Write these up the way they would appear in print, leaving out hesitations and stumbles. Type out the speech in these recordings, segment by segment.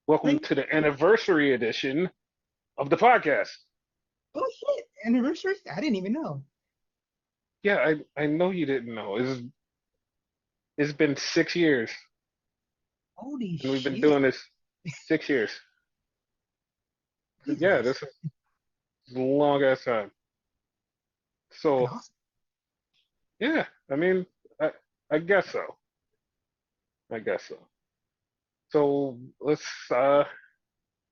Welcome Like, to the anniversary edition of the podcast. oh shit, anniversary? I didn't even know. Yeah, I know you didn't know. It's been 6 years, Holy and we've been shit. doing this 6 years. Yeah, Jesus. this is a long ass time. Fucking So awesome. yeah, I mean, I I guess so. I guess so. So let's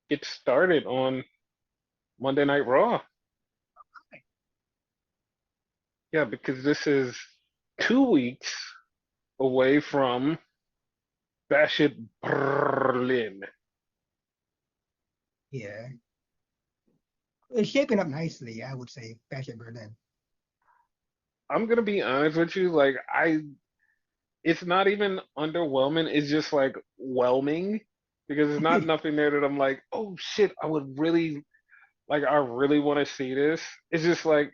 get started on Monday Night Raw. Yeah, because this is 2 weeks away from Bash It Berlin. Yeah. It's shaping up nicely, I would say, back in Berlin. I'm gonna be honest with you, like it's not even underwhelming. It's just like whelming because it's not nothing there that I'm like, oh shit, I would really like, I really want to see this. It's just like,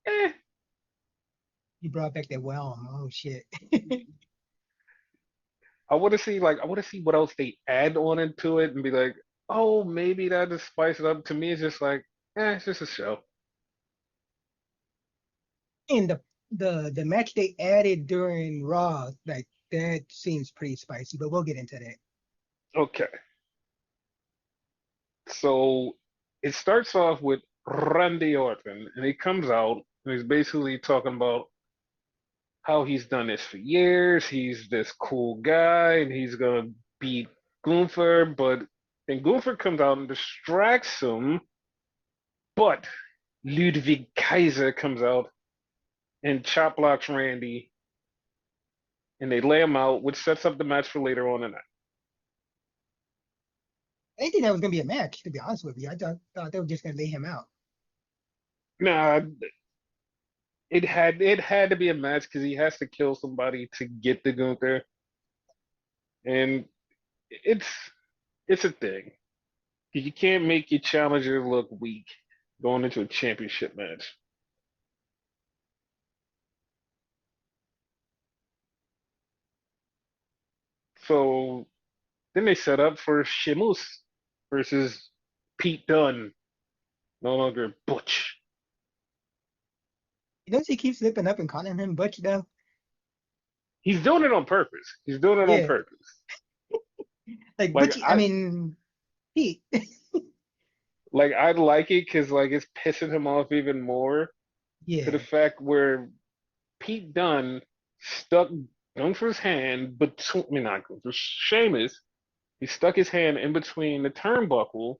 eh, You brought back that well. Oh shit. I want to see what else they add on into it and be like, oh, maybe that just spice it up. To me, it's just like, it's just a show. And the match they added during Raw, like that seems pretty spicy, but we'll get into that. Okay, so it starts off with Randy Orton, and he comes out and he's basically talking about how he's done this for years. He's this cool guy, and he's gonna beat Gunther, but then Gunther comes out and distracts him. But Ludwig Kaiser comes out and chop blocks Randy, and they lay him out, which sets up the match for later on in the night. I didn't think that was gonna be a match, to be honest with you. I thought they were just gonna lay him out. Nah, it had to be a match because he has to kill somebody to get the Gunther, and it's it's a thing. You can't make your challenger look weak going into a championship match. So then they set up for Sheamus versus Pete Dunne, no longer Butch. You notice he keeps slipping up and calling him Butch though? He's doing it on purpose. He's doing it on Yeah. purpose. Like Like Butch, I I mean Pete. I like it because like it's pissing him off even more to the Yeah. fact where Pete Dunne stuck Gunther's hand between, I mean not Gunther, Sheamus. He stuck his hand in between the turnbuckle,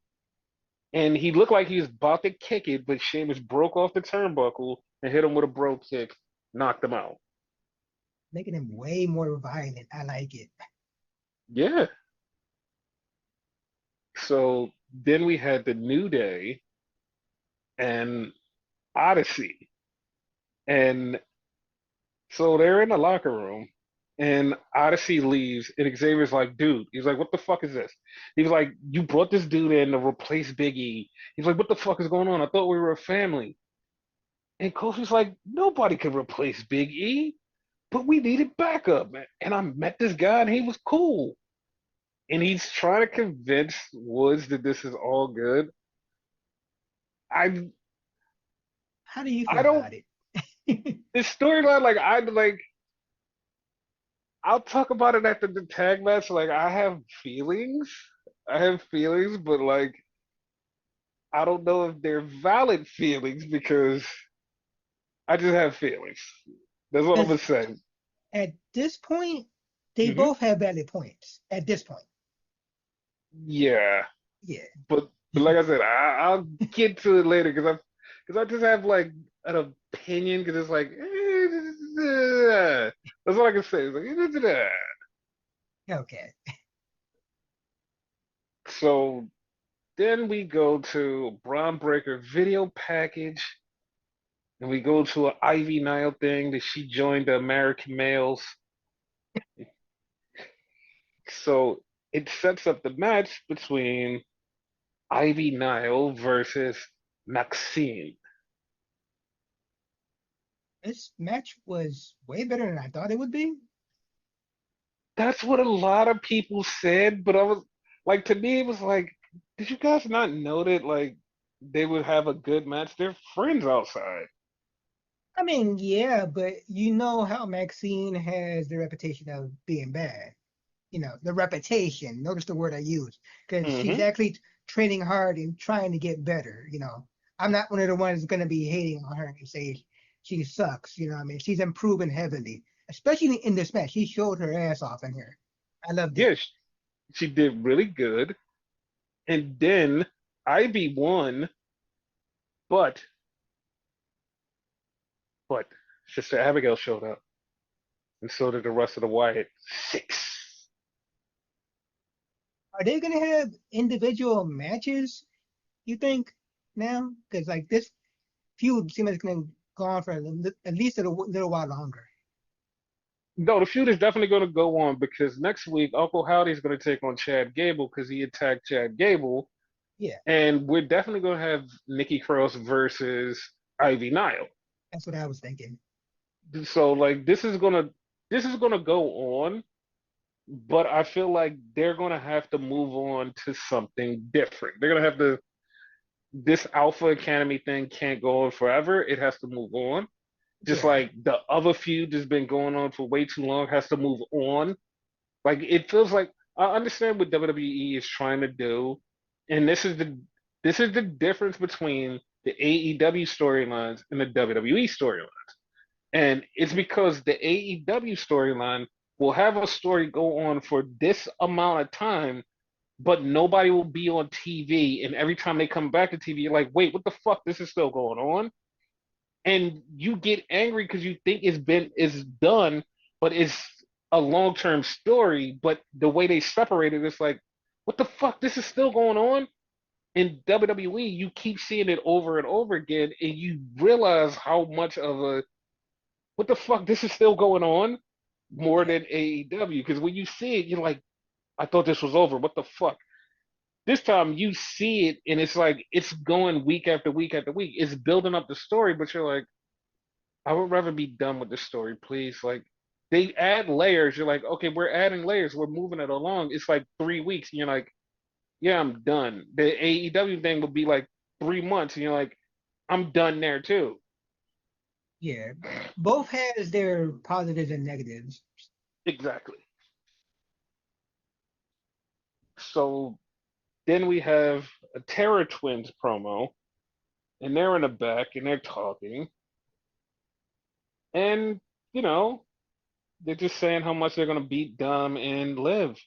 and he looked like he was about to kick it, but Sheamus broke off the turnbuckle and hit him with a bro kick, knocked him out. Making him way more violent. I like it. Yeah. So then we had the New Day and Odyssey. And so they're in the locker room and Odyssey leaves and Xavier's like, dude, he's like, what the fuck is this? He's like, you brought this dude in to replace Big E. He's like, what the fuck is going on? I thought we were a family. And Kofi's like, nobody could replace Big E, but we needed backup, man. And I met this guy and he was cool. And he's trying to convince Woods that this is all good. I How do you I feel don't about it? this storyline, like I'll talk about it after the tag match. Like I have feelings. I have feelings, but like I don't know if they're valid feelings because I just have feelings. That's what I'm gonna 'Cause say. at this point, they Hmm. both have valid points. At this point. Yeah, Yeah. but like I said, I'll get to it later because I just have like an opinion because it's like that's all I can say. It's like, Okay. so then we go to Braun Breaker video package. And we go to an Ivy Nile thing that she joined the American males. So it sets up the match between Ivy Nile versus Maxine. This match was way better than I thought it would be. That's what a lot of people said, but Like to me, it was like, did you guys not know that like they would have a good match? They're friends outside. I mean, yeah, but you know how Maxine has the reputation of being bad. The reputation. Notice the word I use because she's Hmm. actually training hard and trying to get better. I'm not one of the ones going to be hating on her and say she sucks. I mean, she's improving heavily, especially in this match. She showed her ass off in here. I loved it. Yeah, she did really good. And then Ivy won, but but Sister Abigail showed up, and so did the rest of the Wyatt Six. Are they going to have individual matches? You think now? Because like this feud seems like it's going to go on for at least a little while longer. No, the feud is definitely going to go on because next week Uncle Howdy's going to take on Chad Gable because he attacked Chad Gable, Yeah, and we're definitely going to have Nikki Cross versus Ivy Nile. that's what I was thinking. So like this is gonna go on, but I feel like they're gonna have to move on to something different. They're gonna have to this Alpha Academy thing can't go on forever. It has to move on. Just Yeah. like the other feud that's been going on for way too long has to move on. Like it feels like I understand what WWE is trying to do, and this is the difference between the AEW storylines and the WWE storyline. And it's because the AEW storyline will have a story go on for this amount of time, but nobody will be on TV. And every time they come back to TV, you're like, wait, what the fuck? This is still going on. And you get angry because you think it's done, but it's a long term story. But the way they separate it, it's like, what the fuck? This is still going on. In WWE, you keep seeing it over and over again, and you realize how much of a what the fuck, this is still going on more Yeah. than AEW. Because when you see it, you're like, I thought this was over. What the fuck? This time you see it and it's like it's going week after week after week. It's building up the story, but you're like, I would rather be done with the story, please. Like they add layers. You're like, okay, we're adding layers. We're moving it along. It's like 3 weeks, and you're like, yeah, I'm done. The AEW thing would be like 3 months, and you're like, I'm done there too. Yeah. Both has their positives and negatives. Exactly. So then we have a Terror Twins promo, and they're in the back and they're talking, and you know they're just saying how much they're gonna beat Dom and Liv,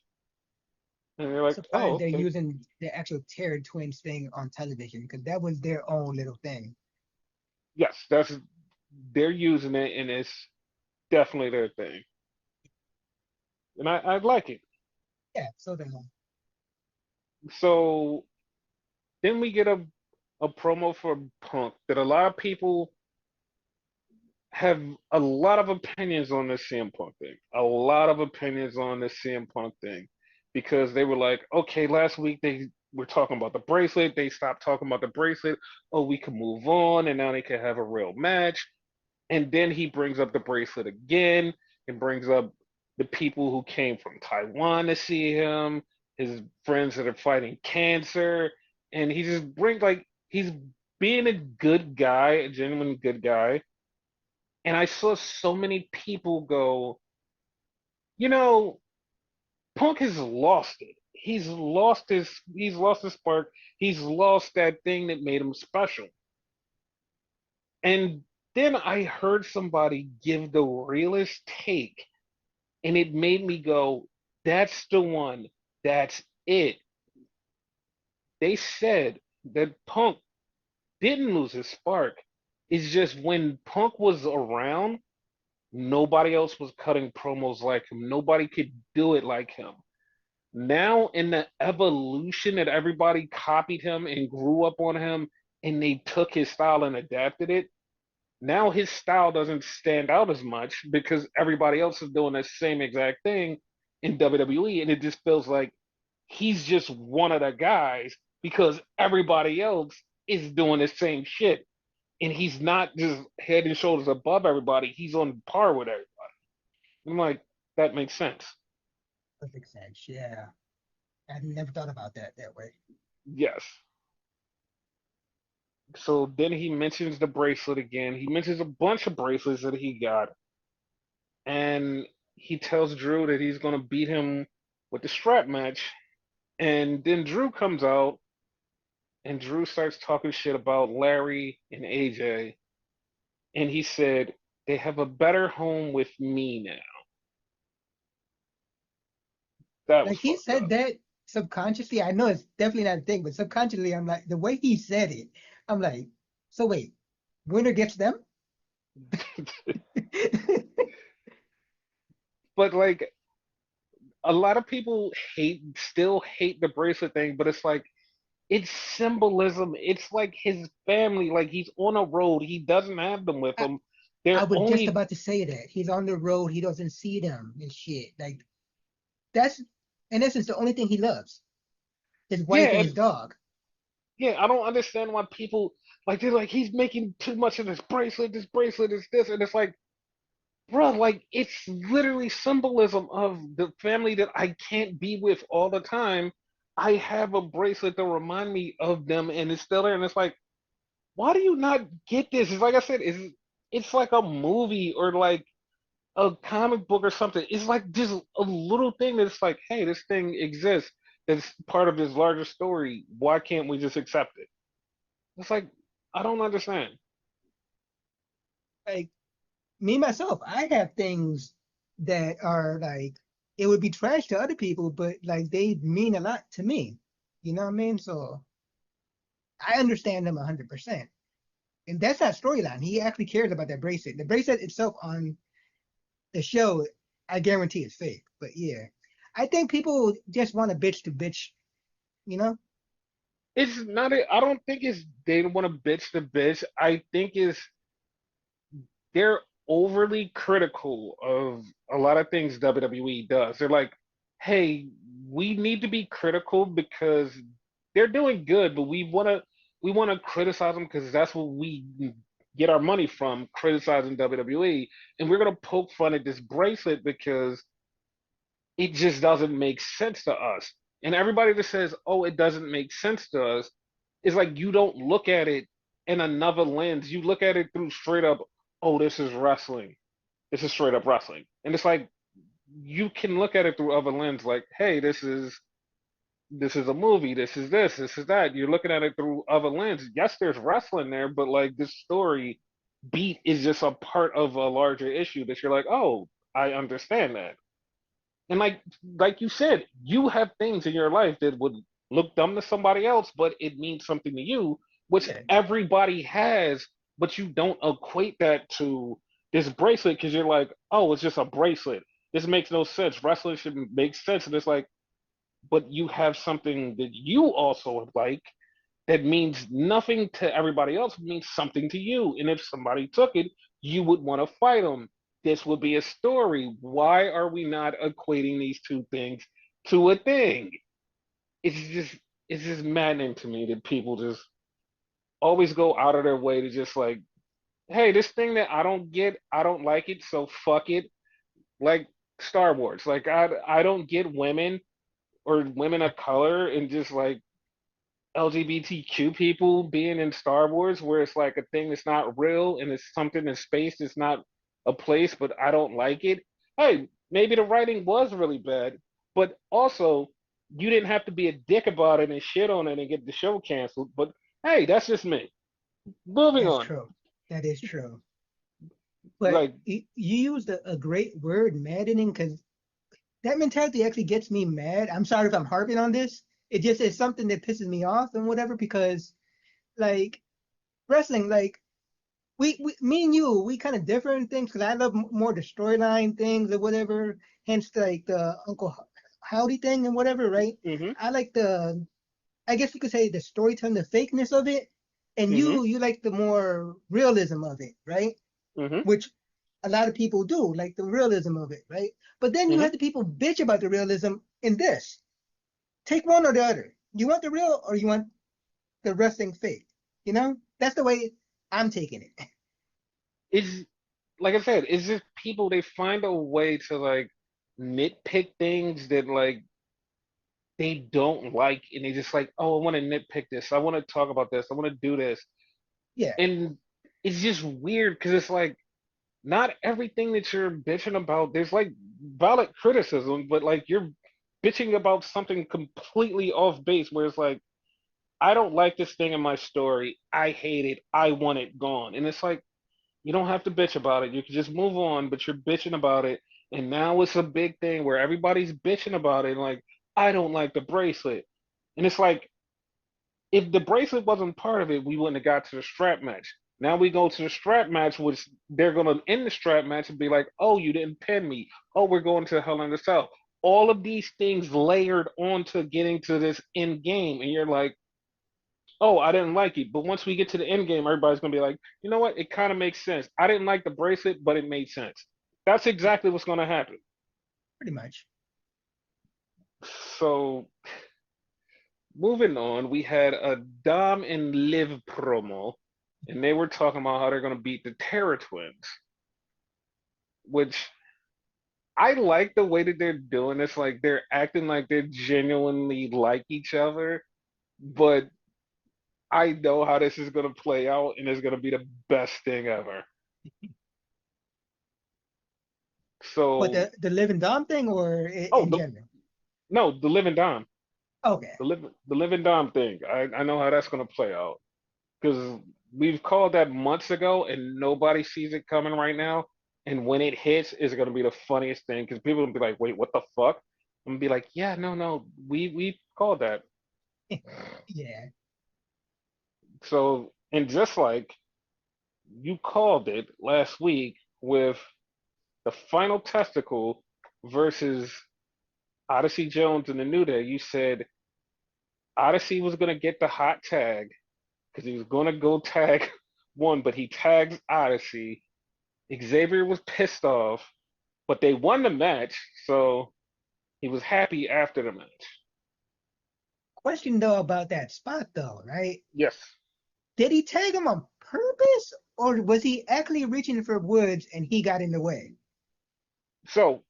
and they're like, oh, Surprised they're okay, using the actual Terror Twins thing on television because that was their own little thing. yes, they're using it, and it's definitely their thing, and I like it. Yeah, so So then we get a promo for Punk that a lot of people have a lot of opinions on the CM Punk thing. A lot of opinions on the CM Punk thing because they were like, okay, last week they were talking about the bracelet. They stopped talking about the bracelet. Oh, we can move on, and now they can have a real match. And then he brings up the bracelet again and brings up the people who came from Taiwan to see him, his friends that are fighting cancer, and he just brings like he's being a good guy, a genuine good guy, and I saw so many people go, you know, Punk has lost it. He's lost his spark. He's lost that thing that made him special. And then I heard somebody give the realest take, and it made me go, that's the one. That's it. They said that Punk didn't lose his spark. It's just when Punk was around, nobody else was cutting promos like him. Nobody could do it like him. Now, in the evolution that everybody copied him and grew up on him, and they took his style and adapted it, now his style doesn't stand out as much because everybody else is doing the same exact thing in WWE, and it just feels like he's just one of the guys because everybody else is doing the same shit, and he's not just head and shoulders above everybody. He's on par with everybody. I'm like, that makes sense. perfect sense. Yeah. I never thought about that way. Yes. So then he mentions the bracelet again. He mentions a bunch of bracelets that he got, and he tells Drew that he's gonna beat him with the strap match. And then Drew comes out, and Drew starts talking shit about Larry and AJ, and he said they have a better home with me now. That was Like he fucked said up. that subconsciously. I know it's definitely not a thing, but subconsciously, I'm like the way he said it. I'm like, so wait, winner gets them? But like a lot of people still hate the bracelet thing, but it's like it's symbolism. It's like his family. Like he's on a road. He doesn't have them with I, him. I They're was just only about to say that he's on the road. He doesn't see them and shit. Like that's in essence the only thing he loves: his yeah, wife and his and dog. yeah. I don't understand why people like they're like he's making too much of this bracelet. This bracelet is this, and it's like, bro, like it's literally symbolism of the family that I can't be with all the time. I have a bracelet to remind me of them, and it's still there. And it's like, why do you not get this? It's like I said, it's like a movie or like a comic book or something. It's like just a little thing that's like, hey, this thing exists. That's part of this larger story. Why can't we just accept it? It's like I don't understand. Like me myself, I have things that are like it would be trash to other people, but like they mean a lot to me. You know what I mean? So I understand them 100%. And that's that storyline. He actually cares about that bracelet. The bracelet itself on the show, I guarantee is fake. But yeah, I think people just want to bitch to bitch. You know, It's not. I don't think it's they want to bitch the bitch. I think it's they're overly critical of a lot of things WWE does. They're like, hey, we need to be critical because they're doing good, but we want to criticize them because that's what we get our money from criticizing WWE, and we're gonna poke fun at this bracelet because it just doesn't make sense to us. And everybody that says, "Oh, it doesn't make sense to us," is like you don't look at it in another lens. You look at it through straight up, "Oh, this is wrestling. This is straight up wrestling." And it's like you can look at it through other lens, like, "Hey, this is a movie. This is this. This is that." You're looking at it through other lens. Yes, there's wrestling there, but like this story beat is just a part of a larger issue that you're like, "Oh, I understand that." And like you said, you have things in your life that would look dumb to somebody else, but it means something to you, which yeah, everybody has, but you don't equate that to this bracelet because you're like, oh, it's just a bracelet. This makes no sense. Wrestling should make sense. And it's like, but you have something that you also like that means nothing to everybody else, means something to you. And if somebody took it, you would want to fight them. This would be a story. Why are we not equating these two things to a thing? It's just it's just maddening to me that people just always go out of their way to just like, hey, this thing that I don't get, I don't like it, so fuck it. Like Star Wars. Like I don't get women or women of color and just like LGBTQ people being in Star Wars, where it's like a thing that's not real and it's something in space that's not a place, but I don't like it. Hey, maybe the writing was really bad, but also you didn't have to be a dick about it and shit on it and get the show canceled. But hey, that's just me. Moving that's on. true. That is true. But Like, you used a great word, maddening, because that mentality actually gets me mad. I'm sorry if I'm harping on this. It just is something that pisses me off and whatever because like wrestling, like me and you, we kind of differ in things because I love more the storyline things or whatever. Hence, like the Uncle Howdy thing and whatever, right? mm-hmm, I like I guess you could say the storytelling, the fakeness of it, and mm-hmm, you like the more realism of it, right? mm-hmm, Which a lot of people do, like the realism of it, right? But then you mm-hmm. have the people bitch about the realism in this. Take one or the other. You want the real or you want the wrestling fake? You know, that's the way I'm taking it. It's like I said, it's just people they find a way to like nitpick things that like they don't like, and they just like, oh, I want to nitpick this. I want to talk about this. I want to do this. Yeah, And it's just weird because it's like not everything that you're bitching about, there's like valid criticism, but like you're bitching about something completely off base where it's like, I don't like this thing in my story. I hate it. I want it gone. And it's like, you don't have to bitch about it. You can just move on, but you're bitching about it. And now it's a big thing where everybody's bitching about it. Like, I don't like the bracelet. And it's like, if the bracelet wasn't part of it, we wouldn't have got to the strap match. Now we go to the strap match, which they're gonna end the strap match and be like, "Oh, you didn't pin me. Oh, we're going to Hell in a Cell." All of these things layered onto getting to this end game, and you're like, "Oh, I didn't like it." But once we get to the end game, everybody's gonna be like, "You know what? It kind of makes sense. I didn't like the bracelet, but it made sense." That's yeah, exactly what's gonna happen. pretty much. So moving on, we had a Dom and Liv promo, and they were talking about how they're going to beat the Terror Twins, which I like the way that they're doing this. Like they're acting like they genuinely like each other, but I know how this is going to play out, and it's going to be the best thing ever. But So, the living Dom thing, or oh, in general? no, the Living Dom, Okay. the Living Dom thing. I know how that's going to play out. Because we've called that months ago and nobody sees it coming right now. And when it hits, it's gonna be the funniest thing because people will be like, "Wait, what the fuck?" I'm gonna be like, "Yeah, no, no, we called that." Yeah. So, and just like you called it last week with the final testicle versus Odyssey Jones and the New Day, you said Odyssey was gonna get the hot tag because he was gonna go tag one, but he tags Odyssey. Xavier was pissed off, but they won the match, so he was happy after the match. Question though about that spot though, right? Yes. Did he tag him on purpose, or was he actually reaching for Woods and he got in the way? So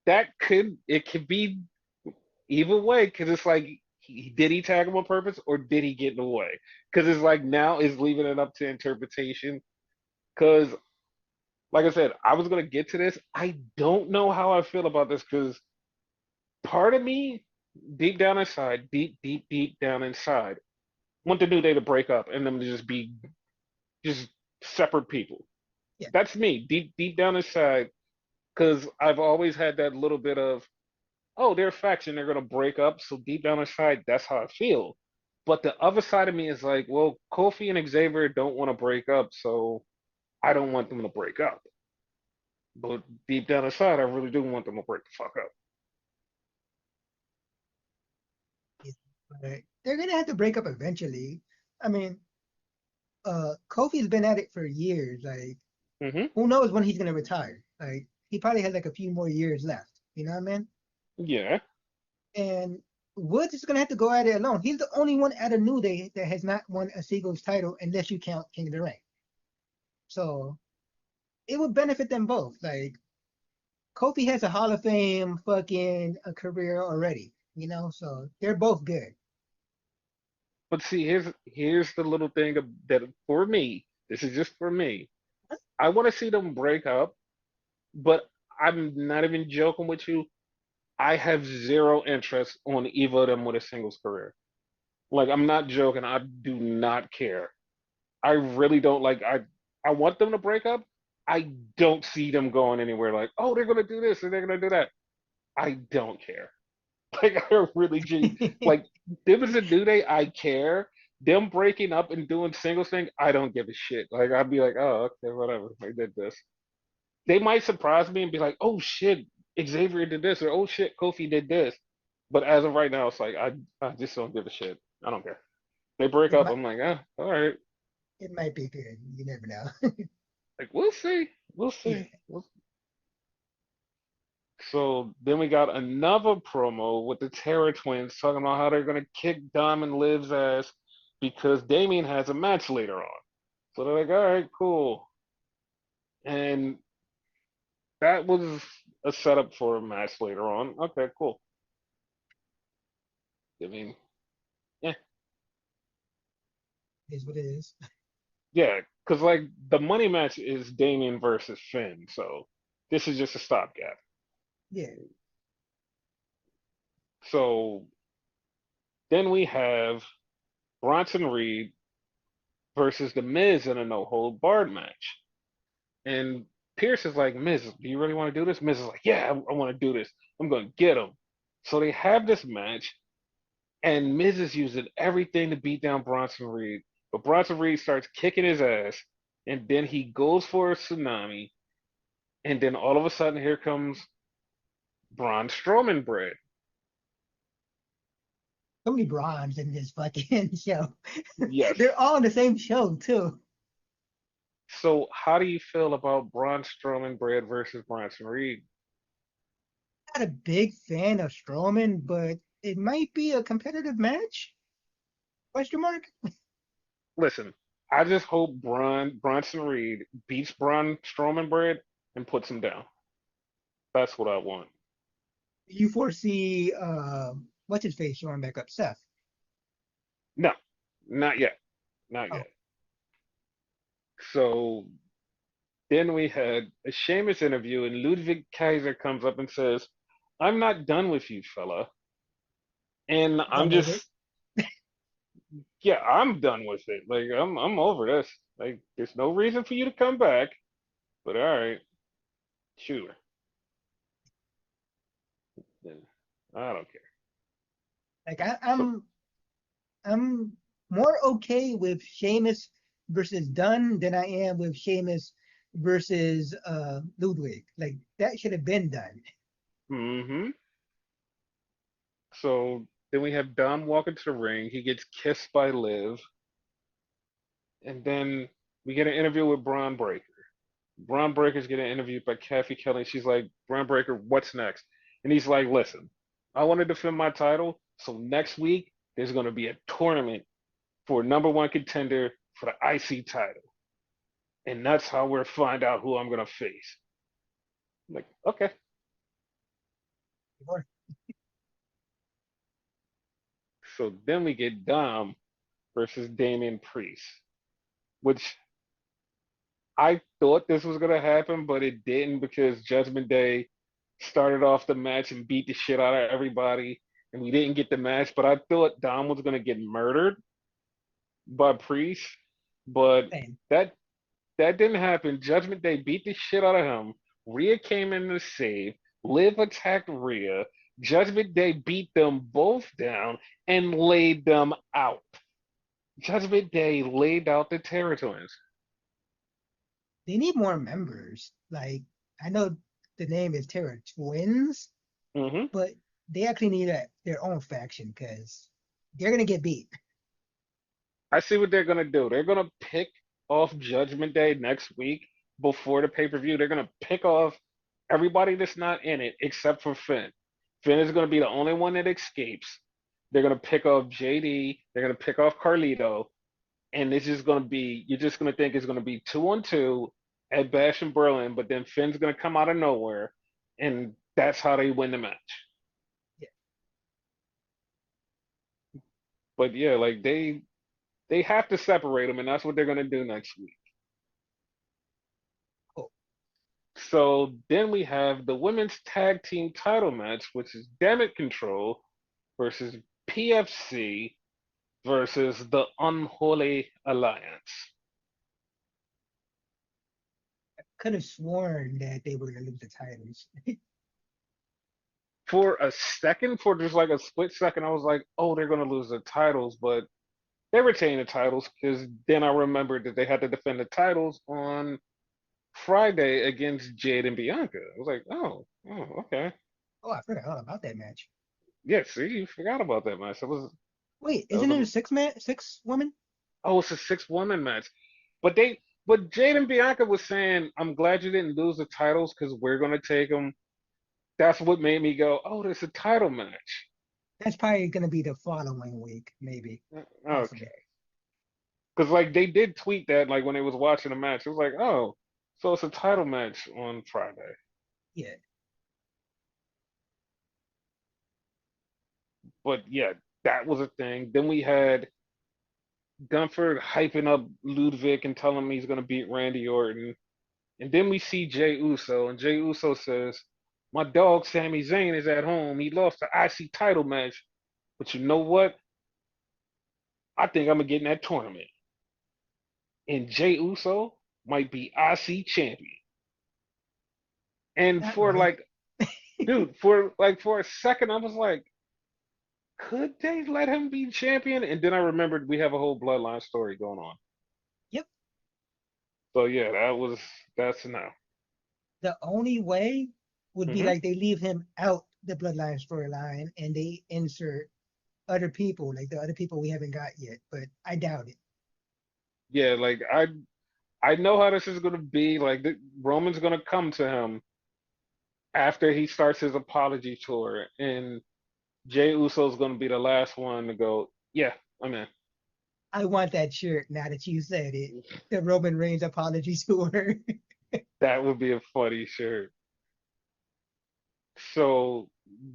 it could be either way because it's like did he tag him on purpose or did he get in the way? Because it's like now is leaving it up to interpretation. Because like I said, I was gonna get to this. I don't know how I feel about this because part of me, deep down inside, deep down inside, want the New Day to break up and them to just be just separate people. Yeah. That's me, deep down inside, because I've always had that little bit of, oh, they're a faction, they're gonna break up. So deep down inside, that's how I feel. But the other side of me is like, well, Kofi and Xavier don't want to break up, so I don't want them to break up. But deep down inside, I really do want them to break the fuck up. Yeah. But they're gonna have to break up eventually. I mean, Kofi's been at it for years. Like, Hmm. who knows when he's gonna retire? Like, he probably has like a few more years left. You know what I mean? Yeah. And Woods is gonna have to go at it alone. He's the only one at a New Day that has not won a singles title, unless you count King of the Ring. So it would benefit them both. Like, Kofi has a Hall of Fame fucking a career already. You know, so they're both good. But see, here's the little thing that for me, this is just for me. I want to see them break up, but I'm not even joking with you. I have zero interest on either of them with a singles career. Like I'm not joking. I do not care. I really don't like. I want them to break up. I don't see them going anywhere. Like, oh, they're gonna do this and they're gonna do that. I don't care. Like I really like. There was a New Day. I care. Them breaking up and doing singles thing. I don't give a shit. Like I'd be like, oh, okay, whatever. They did this. They might surprise me and be like, oh shit, Xavier did this, or oh shit, Kofi did this. But as of right now, it's like I just don't give a shit. I don't care. They break it up, might I'm like, ah, all right. it might be good. You never know. Like we'll see, we'll Yeah. see. So then we got another promo with the Terror Twins talking about how they're gonna kick Diamond Liv's ass because Damien has a match later on. So they're like, all right, cool. And that was a setup for a match later on. Okay, cool. I mean, yeah, Is what it is. yeah, because like the money match is Damien versus Finn, so this is just a stopgap. Yeah. So then we have Bronson Reed versus The Miz in a no hold barred match. And Pierce is like, Miz, do you really want to do this? Miz is like, yeah, I want to do this. I'm going to get him. So they have this match, and Miz is using everything to beat down Bronson Reed. But Bronson Reed starts kicking his ass, and then he goes for a tsunami, and then all of a sudden, here comes Braun Strowman bread. So many bronze in this fucking show. Yes. They're all in the same show too. So how do you feel about Braun Strowman bread versus Bronson Reed? Not a big fan of Strowman, but it might be a competitive match. Question mark? Listen, I just hope Bronson Reed beats Braun Strowman bread and puts him down. That's what I want. You foresee what's his face showing back up? Seth. No, not yet. Not Oh, yet. So then we had a Sheamus interview, and Ludwig Kaiser comes up and says, I'm not done with you, fella. And he's I'm all over it. just, yeah, I'm done with it. Like, I'm over this. Like, there's no reason for you to come back, but all right, sure. Then I don't care. Like So, I'm more okay with Sheamus versus Dunn than I am with Sheamus versus Ludwig. Like that should have been done. hmm. So then we have Dom walk into the ring. He gets kissed by Liv, and then we get an interview with Braun Breaker. Braun Breaker's getting interviewed by Kathy Kelly. She's like, Braun Breaker, what's next? And he's like, listen, I want to defend my title. So next week, there's going to be a tournament for number one contender for the IC title. And that's how we'll find out who I'm going to face. I'm like, okay. So then we get Dom versus Damian Priest, which I thought this was going to happen, but it didn't because Judgment Day started off the match and beat the shit out of everybody, and we didn't get the match. But I thought Dom was gonna get murdered by Priest, but Same. that that didn't happen. Judgment Day beat the shit out of him. Rhea came in to save. Liv attacked Rhea. Judgment Day beat them both down and laid them out. Judgment Day laid out the Terror Twins. They need more members. Like I know the name is Terror Twins, Hmm. but they actually need their own faction because they're gonna get beat. I see what they're gonna do. They're gonna pick off Judgment Day next week before the pay-per-view. They're gonna pick off everybody that's not in it except for Finn. Finn is gonna be the only one that escapes. They're gonna pick off JD. They're gonna pick off Carlito, and it's just gonna be. You're just gonna think it's gonna be 2-on-2 at Bash in Berlin, but then Finn's gonna come out of nowhere, and that's how they win the match. Yeah, But yeah, like they have to separate them, and that's what they're gonna do next week. cool. So then we have the women's tag team title match, which is Damage Control versus PFC versus the Unholy Alliance. Could have sworn that they were gonna lose the titles. For a second, for just like a split second, I was like, oh, they're going to lose the titles, but they retain the titles because then I remembered that they had to defend the titles on Friday against Jade and Bianca. I was like, oh, okay. Oh, I forgot all about that match. Yeah, see, you forgot about that match. Wait, That was isn't it a a 6 man, 6 woman? Oh, it's a six-woman match. But Jade and Bianca was saying, "I'm glad you didn't lose the titles because we're gonna take them." That's what made me go, "Oh, there's a title match." That's probably gonna be the following week, maybe, Okay, possibly. because like they did tweet that like when they was watching the match, it was like, "Oh, so it's a title match on Friday." Yeah, But yeah, that was a thing. Then we had Gunther hyping up Ludwig and telling him he's gonna beat Randy Orton. And then we see Jey Uso, and Jey Uso says, "My dog Sami Zayn is at home. He lost the IC title match, but you know what? I think I'm gonna get in that tournament." And Jey Uso might be IC champion. And Not for right. like, dude, for a second, I was like, could they let him be champion? And then I remembered we have a whole bloodline story going on. Yep. So yeah, that's now. The only way would be Hmm. like they leave him out the bloodline storyline and they insert other people, like the other people we haven't got yet. But I doubt it. Yeah, like I know how this is gonna be. Like Roman's gonna come to him after he starts his apology tour, and Jey Uso's gonna be the last one to go, yeah, I'm in. I want that shirt now that you said it. The Roman Reigns apology tour. That would be a funny shirt. So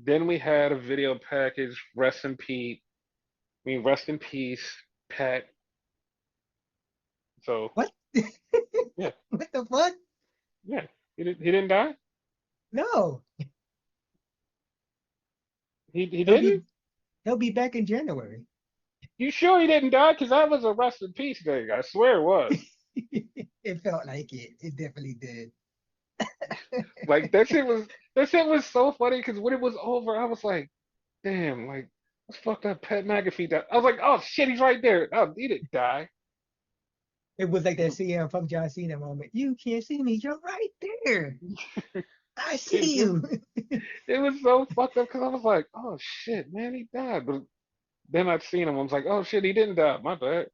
then we had a video package, rest in peace. I mean, rest in peace, Pat. So What? yeah, What the fuck? yeah, he didn't die. No, He he'll didn't. be he'll be back in January. You sure he didn't die? Because that was a rest in peace thing. I swear it was. It felt like it. It definitely did. Like that shit was so funny because when it was over, I was like, damn, like let's fuck that Pat McAfee. Died. I was like, oh shit, he's right there. Oh, he didn't die. It was like that CM Punk John Cena moment. You can't see me. You're right there. I It, see it, you. it was so fucked up because I was like, oh shit, man, he died. But then I'd seen him. I was like, oh shit, he didn't die. My bad.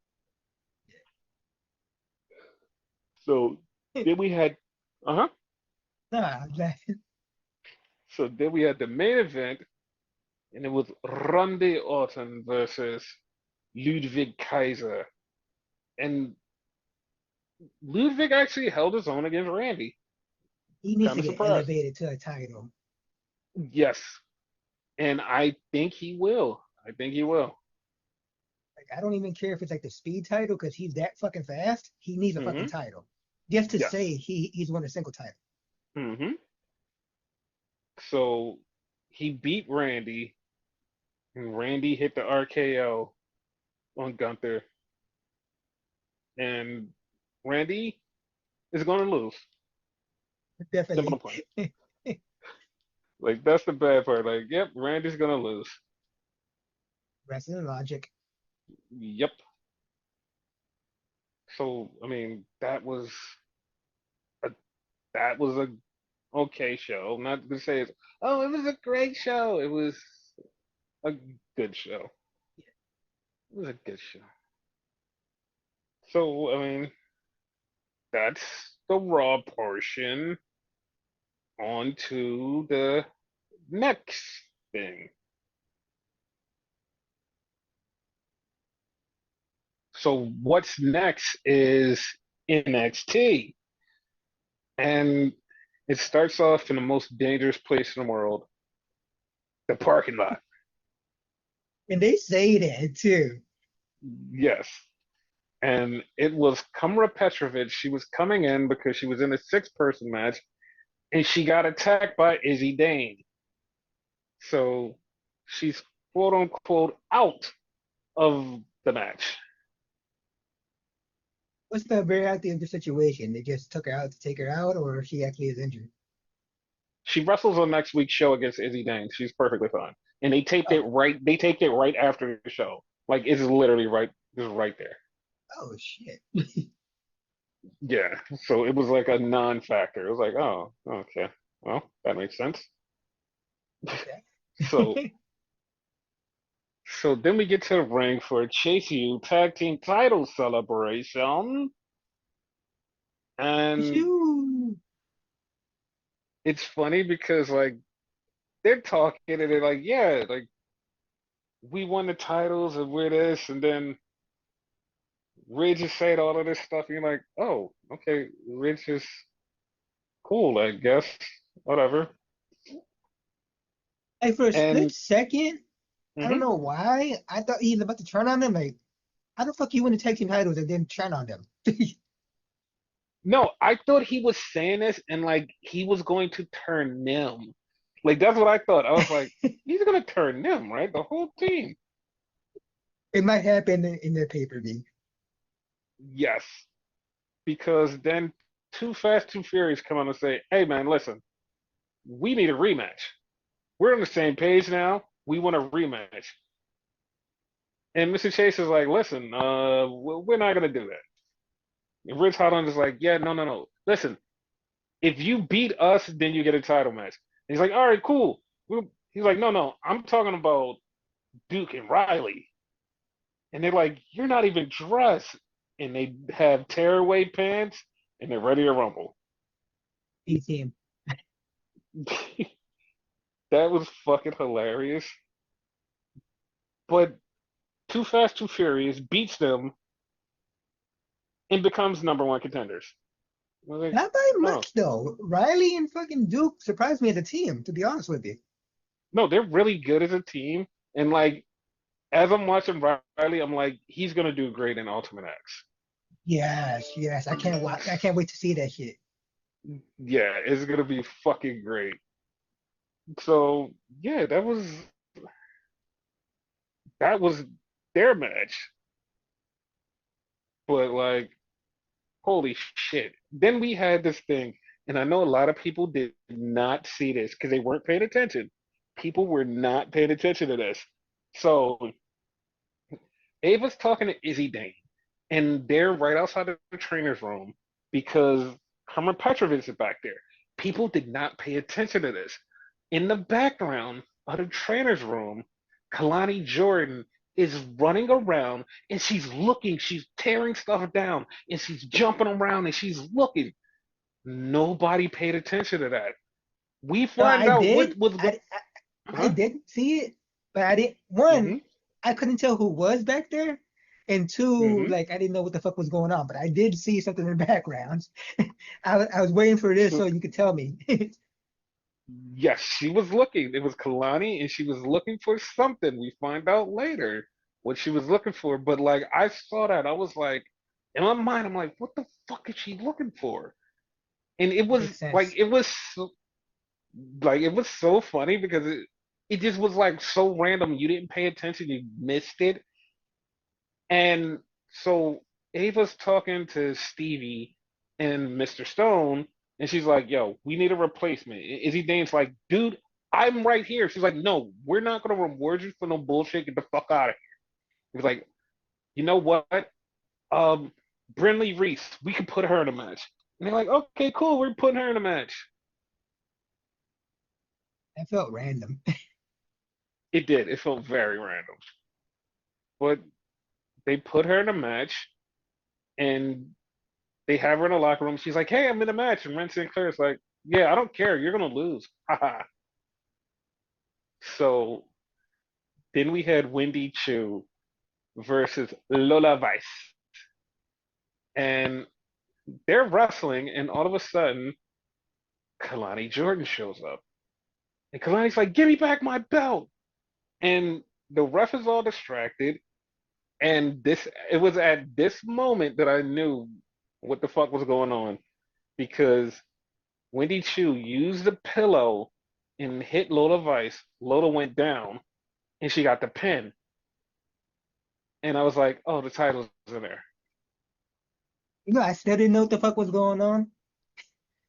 So then we had, uh huh. Nah, So then we had the main event, and it was Randy Orton versus Ludwig Kaiser. And Ludwig actually held his own against Randy. he needs Kind to of get surprised. elevated to a title. Yes. And I think he will. I think he will. Like, I don't even care if it's like the speed title because he's that fucking fast. He needs a fucking Hmm. title just to Yes. say he's won a single title. Hmm. So he beat Randy, and Randy hit the RKO on Gunther, and Randy is going to lose. Simple Definitely. and plain. Like that's the bad part. Like, yep, Randy's going to lose. Wrestling logic. Yep. So I mean, a that was a okay show. I'm not gonna say it's oh, it was a great show. It was a good show. It was a good show. So I mean, that's the Raw portion. On to the next thing. So what's next is NXT. And it starts off in the most dangerous place in the world, the parking lot. And they say that too. Yes. And it was Kumra Petrovic. She was coming in because she was in a six-person match, and she got attacked by Izzy Dane. So she's quote unquote out of the match. What's the variety of the situation? They just took her out to take her out, or she actually is injured? She wrestles on next week's show against Izzy Dane. She's perfectly fine. And they taped it Oh, right. They taped it right after the show. Like it's literally right, just right there. oh shit. Yeah. So it was like a non-factor. It was like, oh, okay, well, that makes sense. Okay. So, so then we get to the ring for a Chase U Tag Team Title celebration, and Shoo. it's funny because like they're talking and they're like, yeah, like we won the titles and we're this, and then Ridge is saying all of this stuff, and you're like, oh, okay, Ridge is cool, I guess, whatever. Like for a split And second, I don't Hmm. know why. I thought he was about to turn on them. Like, how the fuck you win the tag team titles and then turn on them? No, I thought he was saying this and like he was going to turn them. Like that's what I thought. I was like, he's gonna turn them, right? The whole team. It might happen in the pay-per-view. Yes, because then Too Fast, Too Furious come on and say, "Hey man, listen, we need a rematch. We're on the same page now. We want a rematch." And Mr. Chase is like, "Listen, we're not gonna do that." And Rich Holland is like, "Yeah, no, no, no. Listen, if you beat us, then you get a title match." And he's like, "All right, cool." He's like, "No, no, I'm talking about Duke and Riley." And they're like, "You're not even dressed." And they have tearaway pants and they're ready to rumble. B-team. That was fucking hilarious. But Too Fast, Too Furious beats them and becomes number one contenders. I was like, Not by oh, much though. Riley and fucking Duke surprised me as a team, to be honest with you. no, they're really good as a team. And like, as I'm watching Riley, I'm like, he's gonna do great in Ultimate X. Yes, yes. I can't watch. I can't wait to see that shit. Yeah, it's gonna be fucking great. So yeah, that was their match. But like, holy shit. Then we had this thing, and I know a lot of people did not see this because they weren't paying attention. People were not paying attention to this. So Ava's talking to Izzy Dane, and they're right outside of the trainer's room because Herman Petrovich is back there. People did not pay attention to this. In the background of the trainer's room, Kalani Jordan is running around and she's tearing stuff down and she's jumping around and she's looking. Nobody paid attention to that. We No, find I out did. what was going. I Huh? did see it, but I didn't. One, Mm-hmm. I couldn't tell who was back there, and two, Mm-hmm. like I didn't know what the fuck was going on. But I did see something in the background. I was waiting for this So so you could tell me. yes, she was looking. It was Kalani, and she was looking for something. We find out later what she was looking for. But like, I saw that, I was like, in my mind, I'm like, what the fuck is she looking for? And it was Makes like, sense. it was so funny because it just was like so random. You didn't pay attention, you missed it. And so Ava's talking to Stevie and Mr. Stone, and she's like, "Yo, we need a replacement." Izzy Dane's like, "Dude, I'm right here." She's like, "No, we're not gonna reward you for no bullshit. Get the fuck out of here." He's like, "You know what? Um, Brinley Reese, we can put her in a match." And they're like, "Okay, cool. We're putting her in a match." That felt random. It did. It felt very random, but they put her in a match, and they have her in a locker room. She's like, "Hey, I'm in a match," and Ren Sinclair's like, "Yeah, I don't care. You're gonna lose." Haha. So then we had Wendy Chu versus Lola Vice, and they're wrestling, and all of a sudden, Kalani Jordan shows up, and Kalani's like, "Give me back my belt!" And the ref is all distracted, and this it was at this moment that I knew what the fuck was going on because Wendy Chu used the pillow and hit Lola Vice. Lola went down, and she got the pin. And I was like, "Oh, the title's in there." I still didn't know what the fuck was going on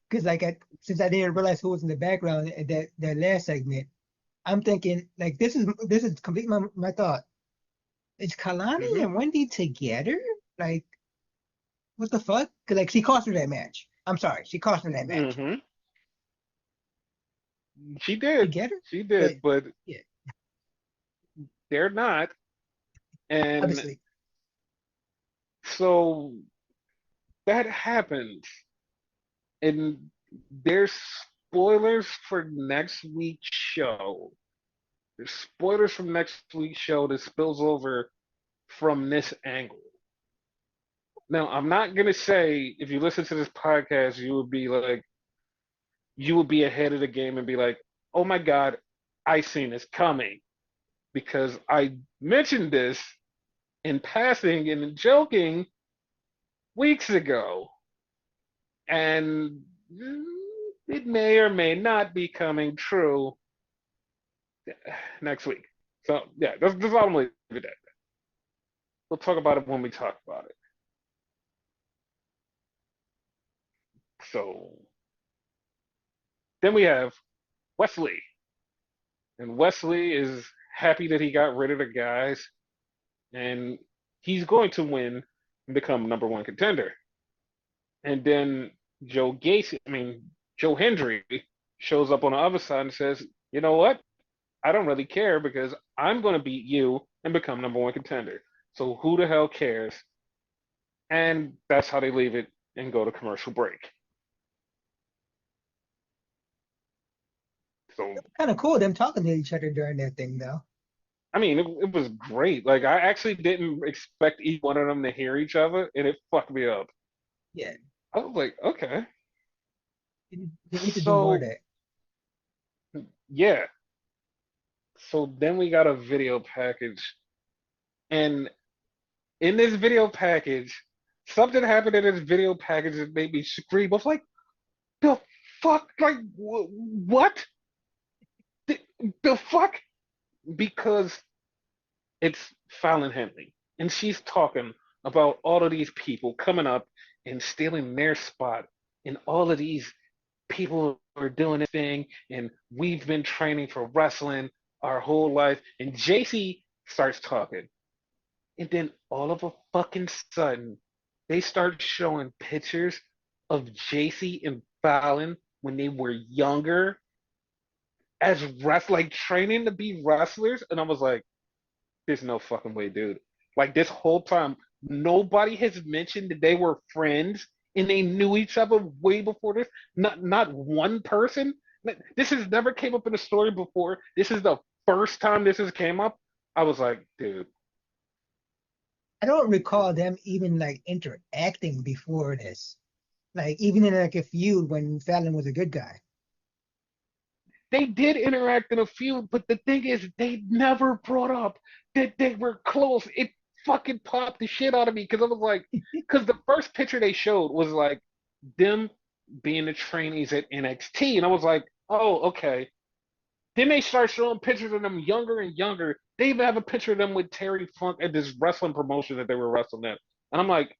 because since I didn't realize who was in the background at that last segment, I'm thinking like this is complete my thought. Is Kalani Hmm. and Wendy together? Like, what the fuck? Because like she cost her that match. I'm sorry, she cost her that match. Hmm. She did, Together? she But did, but yeah, they're not. And obviously. so that happens, and there's spoilers for next week's show. There's spoilers from next week's show that spills over from this angle. Now, I'm not gonna say if you listen to this podcast, you would be ahead of the game and be like, "Oh my God, I seen this coming." because I mentioned this in passing and joking weeks ago, and it may or may not be coming true next week. So yeah, that's all I'm gonna leave it at. We'll talk about it when we talk about it. So then we have Wesley, and Wesley is happy that he got rid of the guys, and he's going to win and become number one contender. And then Joe Gacy, I mean Joe Hendry, shows up on the other side and says, "You know what? I don't really care because I'm going to beat you and become number one contender. So who the hell cares?" And that's how they leave it and go to commercial break. So Kind of cool them talking to each other during that thing though. I mean, it was great. Like I actually didn't expect each one of them to hear each other, and it fucked me up. Yeah, I was like, okay. they need to do more of So that. yeah. So then we got a video package, and in this video package, something happened in this video package that made me scream. I was like, the fuck? Like, what? The, the fuck? Because it's Fallon Henley, and she's talking about all of these people coming up and stealing their spot, and all of these people are doing this thing, and we've been training for wrestling our whole life. And JC starts talking, and then all of a fucking sudden, they start showing pictures of JC and Fallon when they were younger as like training to be wrestlers, and I was like, "There's no fucking way, dude." Like this whole time, nobody has mentioned that they were friends and they knew each other way before this. Not one person. This has never came up in a story before. This is the first time this has came up. I was like, dude, I don't recall them even like interacting before this. Like even in like a feud when Fallon was a good guy. they did interact in a feud, but the thing is, they never brought up that they were close. It fucking popped the shit out of me because I was like, because the first picture they showed was like them being the trainees at NXT, and I was like, oh, okay. Then they start showing pictures of them younger and younger. They even have a picture of them with Terry Funk at this wrestling promotion that they were wrestling at, and I'm like,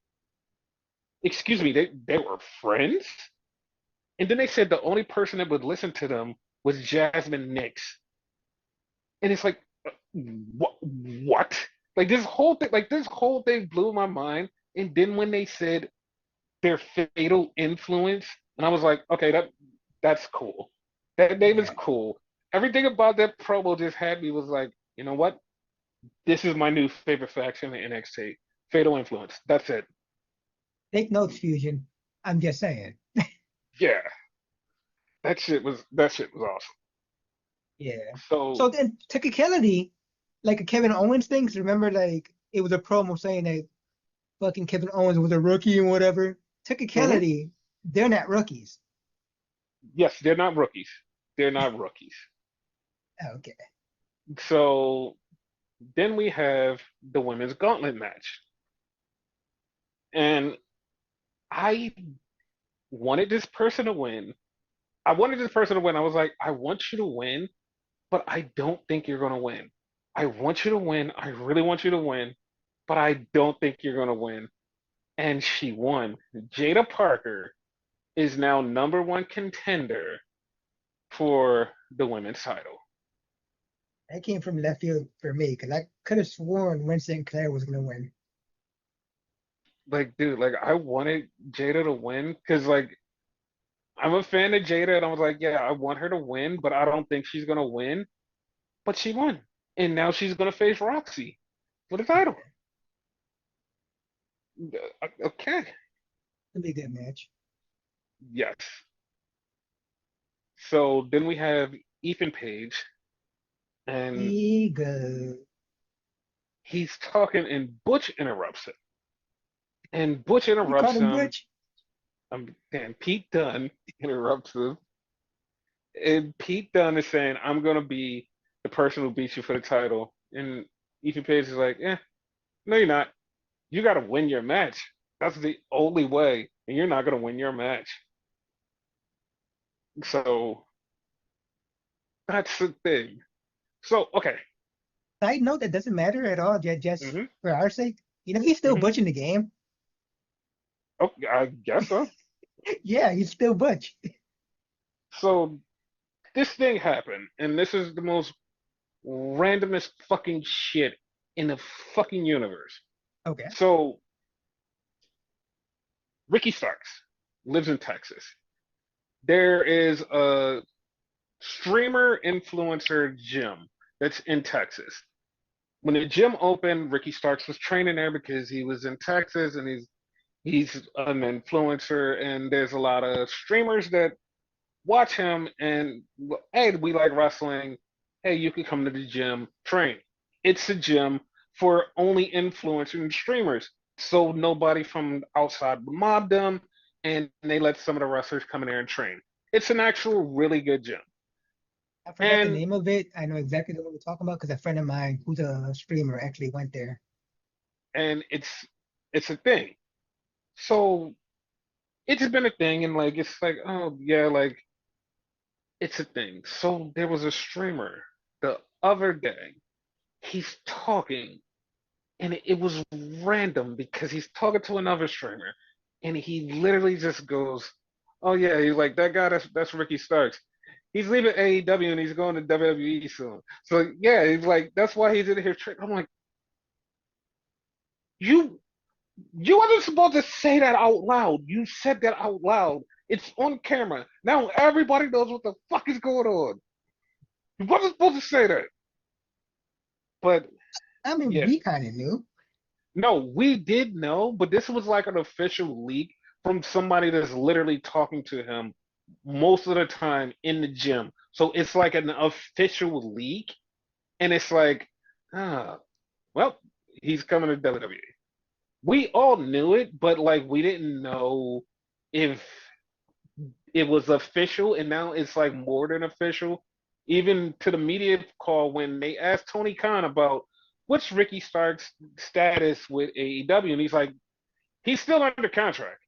excuse me, they were friends. And then they said the only person that would listen to them was Jasmine Nix. And it's like, what? What? Like this whole thing blew my mind. And then when they said their fatal influence, and I was like, okay, that's cool. That name is Yeah. cool. Everything about that promo just had me was like, you know what? This is my new favorite faction in NXT. Fatal influence. That's it. Take notes, Fusion. I'm just saying. Yeah, that shit was awesome. Yeah. So So then technicality, like a Kevin Owens thing, 'cause remember like it was a promo saying that fucking Kevin Owens was a rookie and whatever. mhm. Technicality, they're not rookies. Yes, they're not rookies. They're not rookies. Okay. So then we have the women's gauntlet match. And I wanted this person to win. I wanted this person to win. I was like, I want you to win, but I don't think you're going to win. I want you to win. I really want you to win, but I don't think you're going to win. And she won. Jada Parker is now number one contender for the women's title. That came from left field for me because I could have sworn Winston Clare was going to win. Like, dude, like I wanted Jada to win because, like, I'm a fan of Jada, and I was like, yeah, I want her to win, but I don't think she's gonna win. But she won, and now she's gonna face Roxy for the title. Yeah. Okay, It'll be a good match. yes. So then we have Ethan Page, and Ego. he's talking, and Butch interrupts him. And Butch You called interrupts him him. Butch? And Pete Dunne interrupts him. And Pete Dunne is saying, I'm gonna be the person who beats you for the title. And Ethan Page is like, no, you're not. You got to win your match. That's the only way, and you're not going to win your match. So that's the thing. So, okay. Side note, that doesn't matter at all. Just hmm for our sake, he's still hmm Butch in the game. Oh, I guess so. Yeah, he's still Butch. So this thing happened, and this is the most randomest fucking shit in the fucking universe. Okay. So Ricky Starks lives in Texas. There is a streamer influencer gym that's in Texas. When the gym opened, Ricky Starks was training there because he was in Texas and he's an influencer, and there's a lot of streamers that watch him and, hey, we like wrestling. Hey, you can come to the gym, train. It's a gym for only influencers and streamers. So nobody from outside would mob them, and they let some of the wrestlers come in there and train. It's an actual really good gym. I forgot the And name of it. I know exactly what we're talking about because a friend of mine who's a streamer actually went there. and it's a thing. So it's been a thing, and like it's like, oh yeah, like it's a thing. So there was a streamer the other day. He's talking, and it was random because he's talking to another streamer, and he literally just goes, "Oh yeah," he's like, "That guy, that's Ricky Starks. He's leaving AEW and he's going to WWE soon." So yeah, he's like, "That's why he's in here." I'm like, "You you wasn't supposed to say that out loud. You said that out loud. It's on camera. Now everybody knows what the fuck is going on. You wasn't supposed to say that." But I mean, yeah, we kind of knew. no, we did know, but this was like an official leak from somebody that's literally talking to him most of the time in the gym. So it's like an official leak, and it's like, ah, well, he's coming to WWE. We all knew it, but like we didn't know if it was official, and now it's like more than official. Even to the media call when they asked Tony Khan about what's Ricky Stark's status with AEW, and he's like, he's still under contract.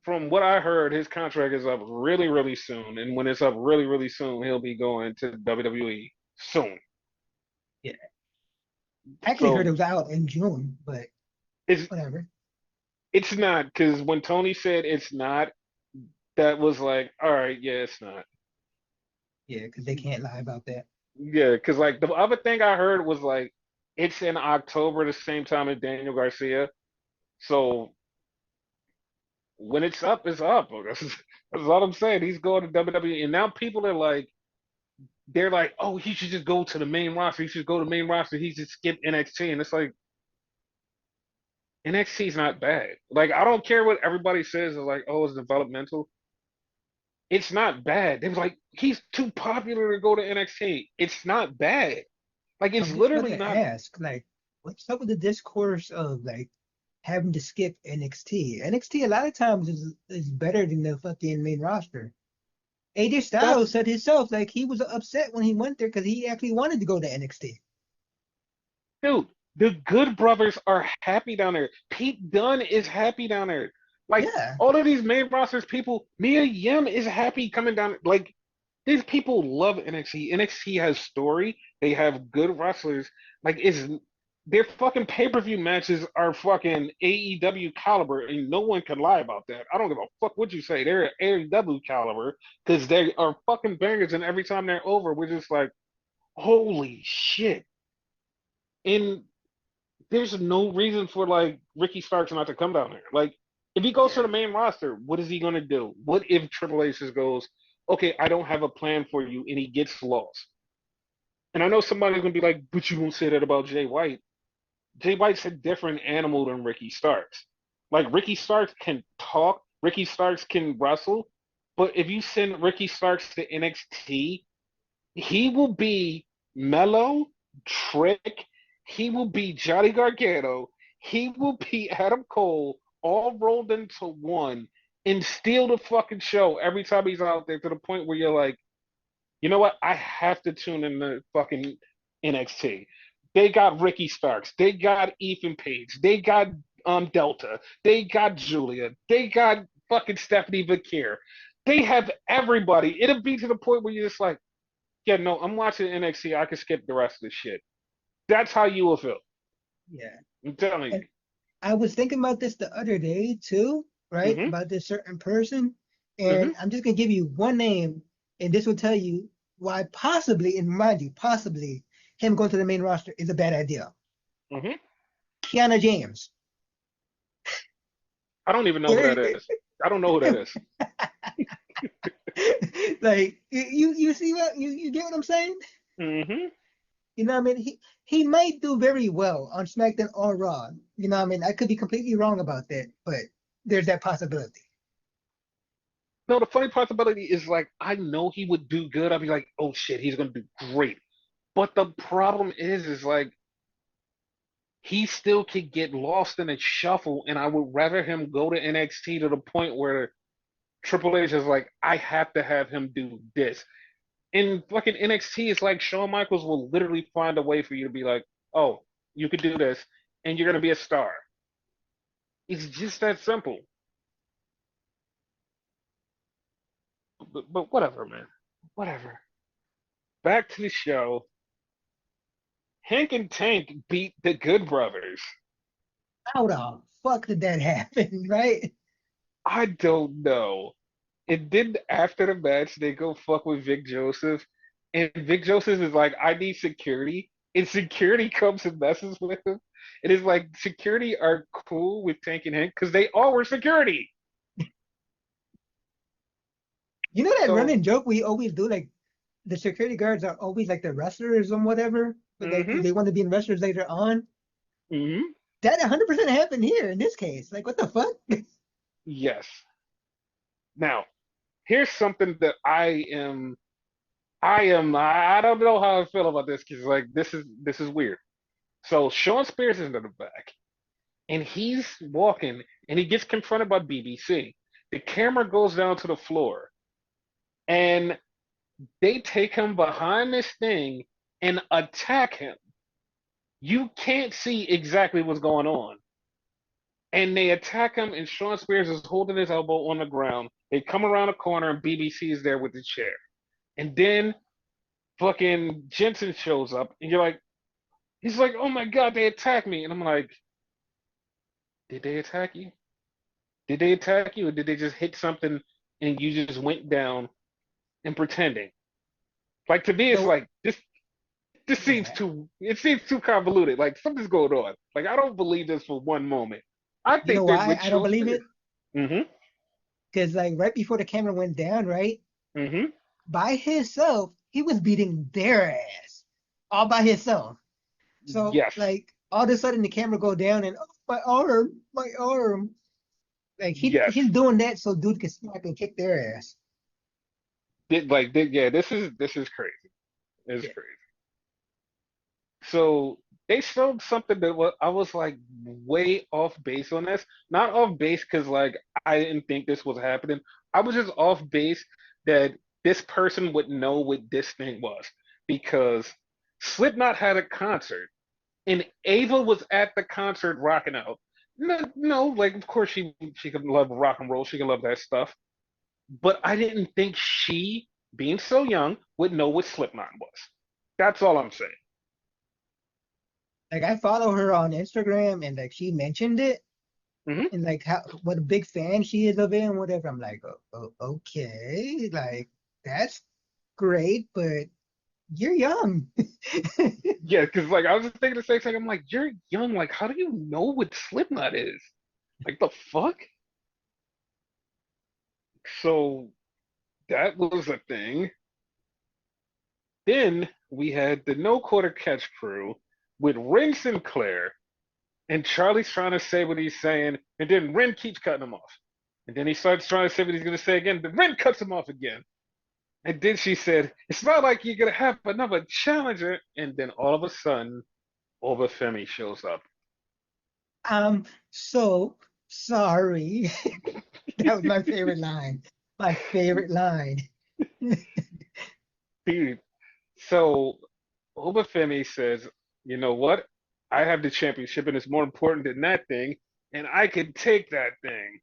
From what I heard, his contract is up really, really soon, and when it's up really, really soon, he'll be going to WWE soon. Yeah. I actually heard it So was out in June, but it's whatever. it's not because when Tony said it's not, that was like, all right, yeah, it's not. Yeah, because they can't lie about that. Yeah, because like the other thing I heard was like it's in October, the same time as Daniel Garcia. So when it's up, it's up. That's all I'm saying. He's going to WWE, and now people are like, they're like, oh, he should just go to the main roster. He should go to the main roster. He should skip NXT, and it's like NXT is not bad. Like I don't care what everybody says. Is like, oh, it's developmental. It's not bad. They was like, he's too popular to go to NXT. It's not bad. Like I it's was just about literally to not. ask, like, what's up with the discourse of like having to skip NXT? NXT a lot of times is better than the fucking main roster. AJ That's Styles said himself like he was upset when he went there because he actually wanted to go to NXT. dude, the Good Brothers are happy down there. Pete Dunne is happy down there. Like Yeah, all of these main rosters people, Mia Yim is happy coming down. Like these people love NXT. NXT has story. They have good wrestlers. Like it's their fucking pay-per-view matches are fucking AEW caliber, and no one can lie about that. I don't give a fuck what you say. They're AEW caliber because they are fucking bangers, and every time they're over, we're just like, holy shit. And there's no reason for like Ricky Starks not to come down there. Like if he goes to yeah. the main roster, what is he gonna do? What if Triple H just goes, okay, I don't have a plan for you, and he gets lost? And I know somebody's gonna be like, but you won't say that about Jay White. Jay White's a different animal than Ricky Starks. Like Ricky Starks can talk, Ricky Starks can wrestle, but if you send Ricky Starks to NXT, he will be Mello, Trick, he will be Johnny Gargano, he will be Adam Cole, all rolled into one and steal the fucking show every time he's out there to the point where you're like, you know what? I have to tune in to fucking NXT. They got Ricky Starks. They got Ethan Page. They got Delta. They got Julia. They got fucking Stephanie Vakir. They have everybody. It'll be to the point where you're just like, yeah, no, I'm watching NXT. I can skip the rest of the shit. That's how you will feel. Yeah. I'm telling And you. I was thinking about this the other day too, right? Mm-hmm. About this certain person. Mm-hmm. And I'm just gonna give you one name, and this will tell you why possibly, and mind you, possibly him going to the main roster is a bad idea. Mm-hmm. Kiana James. I don't even know who that There- is. I don't know who that is. like you see what you get what I'm saying? Mm-hmm. You know what I mean? He might do very well on SmackDown or Raw. You know what I mean? I could be completely wrong about that, but there's that possibility. No, the funny possibility is like I know he would do good. I'd be like, oh shit, he's gonna do great. But the problem is like he still could get lost in a shuffle, and I would rather him go to NXT to the point where Triple H is like, I have to have him do this. In fucking NXT, it's like Shawn Michaels will literally find a way for you to be like, oh, you could do this, and you're gonna be a star. It's just that simple. But whatever, man. Whatever. Back to the show. Hank and Tank beat the Good Brothers. How the fuck did that happen, right? I don't know. And then after the match, they go fuck with Vic Joseph, and Vic Joseph is like, "I need security," and security comes and messes with him. It is like security are cool with Tank and Hank because they all were security. You know that So, running joke we always do, like the security guards are always like the wrestlers and whatever, but like mm-hmm, they want to be in wrestlers later on. mm-hmm, That 100% happened here in this case. Like, what the fuck? yes. Now, here's something that I don't know how I feel about this because like this is weird. So Sean Spears is in the back, and he's walking, and he gets confronted by BBC. The camera goes down to the floor, and they take him behind this thing and attack him. You can't see exactly what's going on. And they attack him, and Sean Spears is holding his elbow on the ground. They come around a corner, and BBC is there with the chair. And then fucking Jensen shows up, and you're like, he's like, oh my God, they attacked me. And I'm like, did they attack you? Did they attack you, or did they just hit something and you just went down and pretending? Like to me, it's So, like this seems yeah. too convoluted. Like something's going on. Like I don't believe this for one moment. I You know think they're why with I don't Sean believe Spears. it? Mm-hmm. Because like right before the camera went down, right? Mm-hmm. By himself, he was beating their ass all by himself. So Yes. like all of a sudden the camera go down and oh, my arm, my arm. Like Yes. he's doing that so dude can smack and kick their ass. Yeah, this is crazy. It's Yeah. crazy. So they showed something that I was like way off base on this. Not off base because like I didn't think this was happening. I was just off base that this person would know what this thing was because Slipknot had a concert and Ava was at the concert rocking out. No, no, like of course she can love rock and roll, she can love that stuff. But I didn't think she, being so young, would know what Slipknot was. That's all I'm saying. Like I follow her on Instagram and like she mentioned it Hmm. and like how what a big fan she is of it and whatever. I'm like, okay, like that's great, but you're young. Yeah, because like I was just thinking the same thing. I'm like, you're young. Like, how do you know what Slipknot is? Like the fuck? So that was a thing. Then we had the No Quarter Catch crew with Ren Sinclair, and Charlie's trying to say what he's saying, and then Ren keeps cutting him off. And then he starts trying to say what he's going to say again, but Ren cuts him off again. And then she said, "It's not like you're going to have another challenger." And then all of a sudden, Obafemi shows up. I'm so sorry. That was my favorite line. My favorite line. Dude, so Obafemi says, "You know what? I have the championship, and it's more important than that thing, and I can take that thing."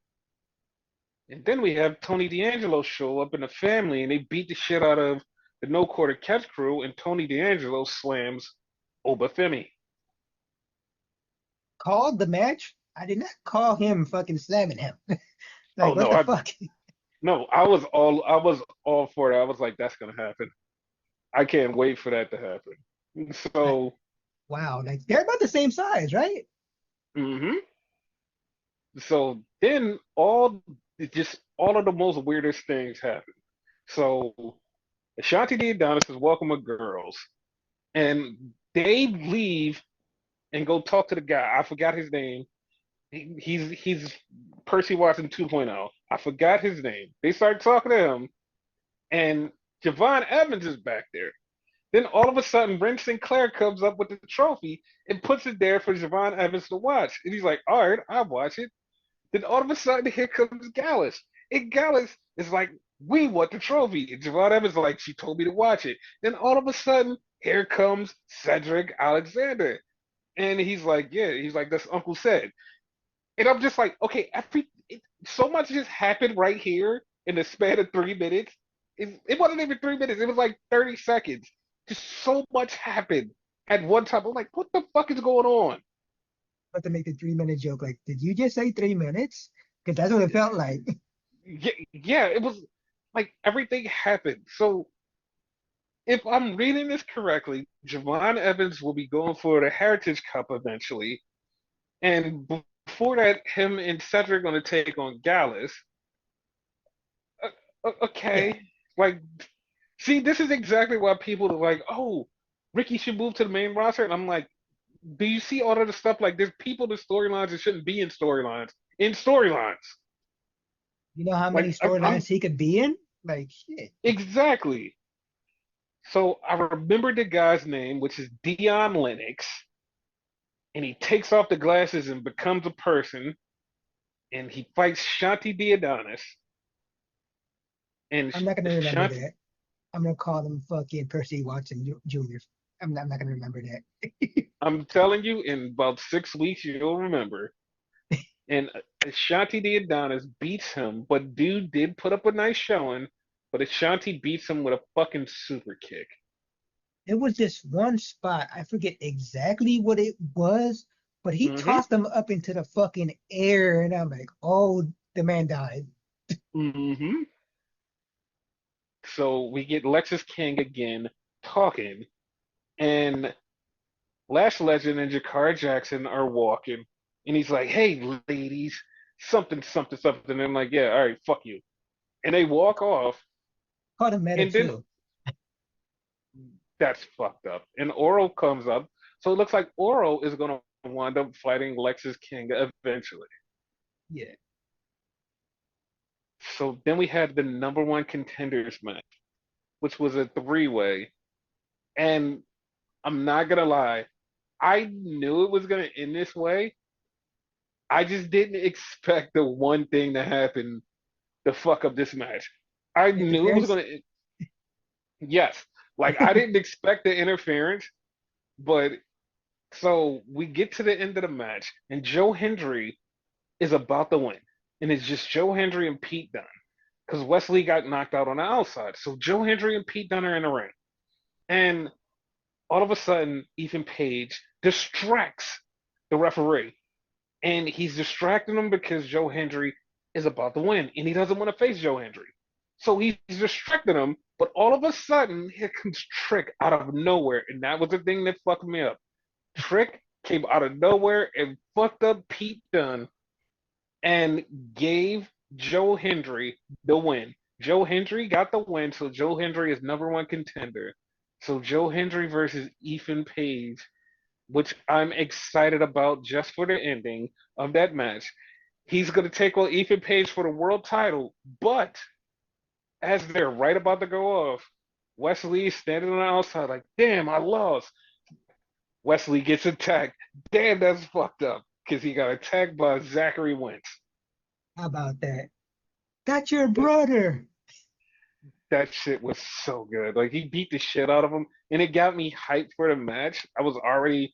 And then we have Tony D'Angelo show up in the family, and they beat the shit out of the No Quarter Catch crew, and Tony D'Angelo slams Obafemi. Called the match. I did not call him fucking slamming him. Oh Like, what no, the I fuck? no, I was all for it. I was like, that's gonna happen. I can't wait for that to happen. Like, So, wow. Like, they're about the same size, right? hmm so then all of the most weirdest things happen. So Ashanti D Adonis is welcome with girls, and they leave and go talk to the guy. I forgot his name. He's Percy Watson 2.0. I forgot his name. They start talking to him, and Javon Evans is back there. Then all of a sudden, Brent Sinclair comes up with the trophy and puts it there for Javon Evans to watch. And he's like, all right, I'll watch it. Then all of a sudden, here comes Gallus. And Gallus is like, we want the trophy. And Javon Evans is like, she told me to watch it. Then all of a sudden, here comes Cedric Alexander. And he's like, yeah, he's like, that's Uncle said. And I'm just like, okay, so much just happened right here in the span of 3 minutes. It wasn't even 3 minutes. It was like 30 seconds. Just so much happened at one time. I'm like, what the fuck is going on? But to make the 3 minute joke, like, did you just say 3 minutes? Because that's what it felt like. Yeah, yeah, it was like everything happened. So if I'm reading this correctly, Javon Evans will be going for the Heritage Cup eventually. And before that, him and Cedric are going to take on Gallus. Yeah. Okay. Like, see, this is exactly why people are like, oh, Ricky should move to the main roster. And I'm like, do you see all of the stuff? Like, there's people in storylines that shouldn't be in storylines. In storylines. You know how many Like, I'm storylines he could be in? Like, shit. exactly. So I remember the guy's name, which is Dion Lennox, and he takes off the glasses and becomes a person, and he fights Shanti Diadonis. And I'm not gonna remember Shanti, that. I'm gonna call him fucking Percy Watson Jr. I'm not gonna remember that. I'm telling you, in about 6 weeks, you'll remember. And Ashanti the Adonis beats him, but dude did put up a nice showing. But Ashanti beats him with a fucking super kick. It was this one spot. I forget exactly what it was, but he hmm tossed him up into the fucking air, and I'm like, oh, the man died. hmm So we get Lexus King again talking, and Lash Legend and Jakar Jackson are walking, and he's like, "Hey, ladies, something, something, something." And I'm like, "Yeah, all right, fuck you." And they walk off, Called him meta and then too. that's fucked up. And Oro comes up, so it looks like Oro is gonna wind up fighting Lexus King eventually. Yeah. So then we had the number one contenders match, which was a three-way. And I'm not gonna lie, I knew it was gonna end this way. I just didn't expect the one thing to happen to fuck up this match. I knew it was Interference. gonna, yes, like I didn't expect the interference, but so we get to the end of the match, and Joe Hendry is about to win, and it's just Joe Hendry and Pete Dunne because Wesley got knocked out on the outside. So Joe Hendry and Pete Dunne are in the ring, and all of a sudden, Ethan Page distracts the referee, and he's distracting him because Joe Hendry is about to win, and he doesn't want to face Joe Hendry. So he's distracting him, but all of a sudden, here comes Trick out of nowhere, and that was the thing that fucked me up. Trick came out of nowhere and fucked up Pete Dunne and gave Joe Hendry the win. Joe Hendry got the win, so Joe Hendry is number one contender. So Joe Hendry versus Ethan Page, which I'm excited about just for the ending of that match. He's going to take on Ethan Page for the world title, but as they're right about to go off, Wesley is standing on the outside like, damn, I lost. Wesley gets attacked. Damn, that's fucked up because he got attacked by Zachary Wentz. How about that? That's your brother. that shit was so good. Like he beat the shit out of him, and it got me hyped for the match. I was already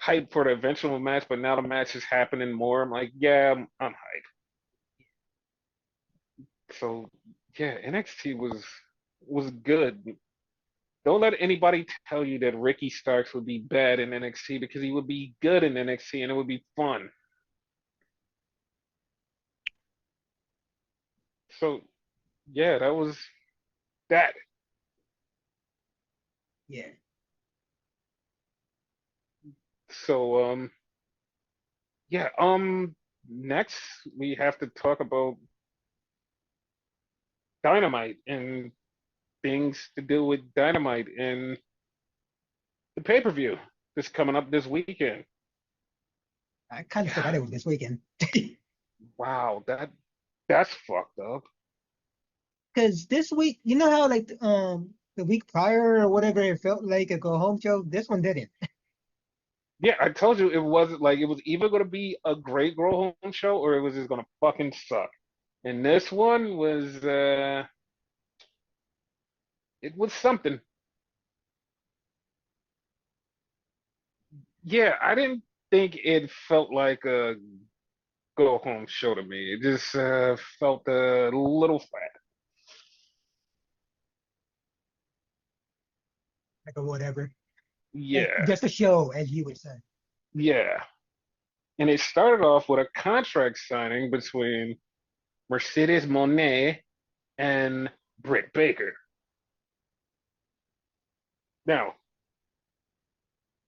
hyped for the eventual match, but now the match is happening more. I'm like, yeah, I'm hyped. So yeah, NXT was good. Don't let anybody tell you that Ricky Starks would be bad in NXT because he would be good in NXT and it would be fun. So yeah, that was that. Yeah. So yeah, next we have to talk about Dynamite and things to do with Dynamite and the pay-per-view that's coming up this weekend. I kind of forgot God, it was this weekend. wow, that's fucked up. Because this week, you know how like the week prior or whatever it felt like a go home show. This one didn't. Yeah, I told you it wasn't like it was either gonna be a great Grow Home show or it was just gonna fucking suck. And this one was it was something. Yeah, I didn't think it felt like a go home show to me. It just felt a little flat. Like or whatever. Like Yeah, just a show, as you would say. yeah. And it started off with a contract signing between Mercedes Monet and Britt Baker. Now,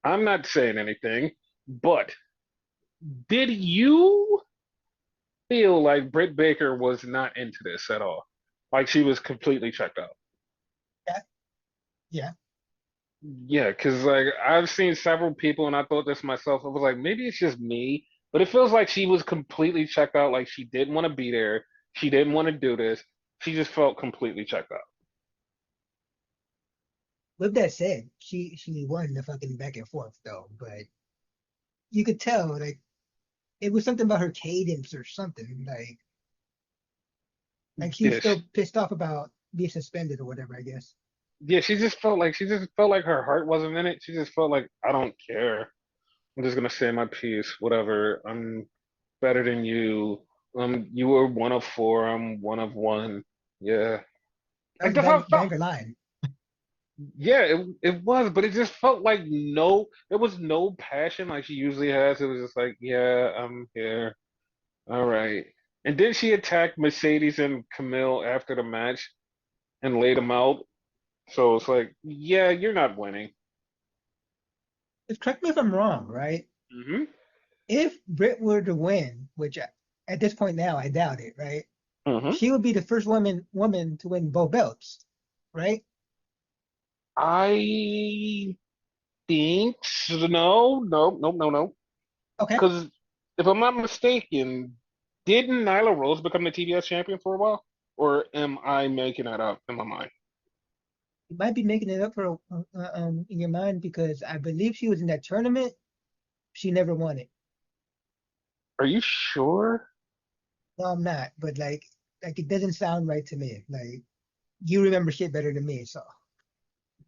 I'm not saying anything, but did you feel like Britt Baker was not into this at all? Like she was completely checked out? Yeah, yeah. Yeah, because like I've seen several people and I thought this myself. I was like, maybe it's just me, but it feels like she was completely checked out. Like she didn't want to be there. She didn't want to do this. She just felt completely checked out. With that said, she won the fucking back and forth though, but you could tell like it was something about her cadence or something. Like she was Yeah, still pissed off about being suspended or whatever, I guess. yeah, she just felt like her heart wasn't in it. She just felt like I don't care. I'm just gonna say my piece, whatever. I'm better than you. You were one of four. I'm one of one. Yeah, That was like a that's how it felt. banger line. Yeah, it was, but it just felt like there was no passion like she usually has. It was just like, yeah, I'm here. All right. And then she attacked Mercedes and Camille after the match and laid them out. So it's like, yeah, you're not winning. Just correct me if I'm wrong, right? Hmm. If Britt were to win, which at this point now I doubt it, right? Hmm. She would be the first woman to win both belts, right? I think no, no, no, no, no. Okay. Because if I'm not mistaken, didn't Nyla Rose become the TBS champion for a while? Or am I making that up in my mind? You might be making it up for in your mind because I believe she was in that tournament. She never won it. Are you sure? No, I'm not, but like it doesn't sound right to me. Like you remember shit better than me, so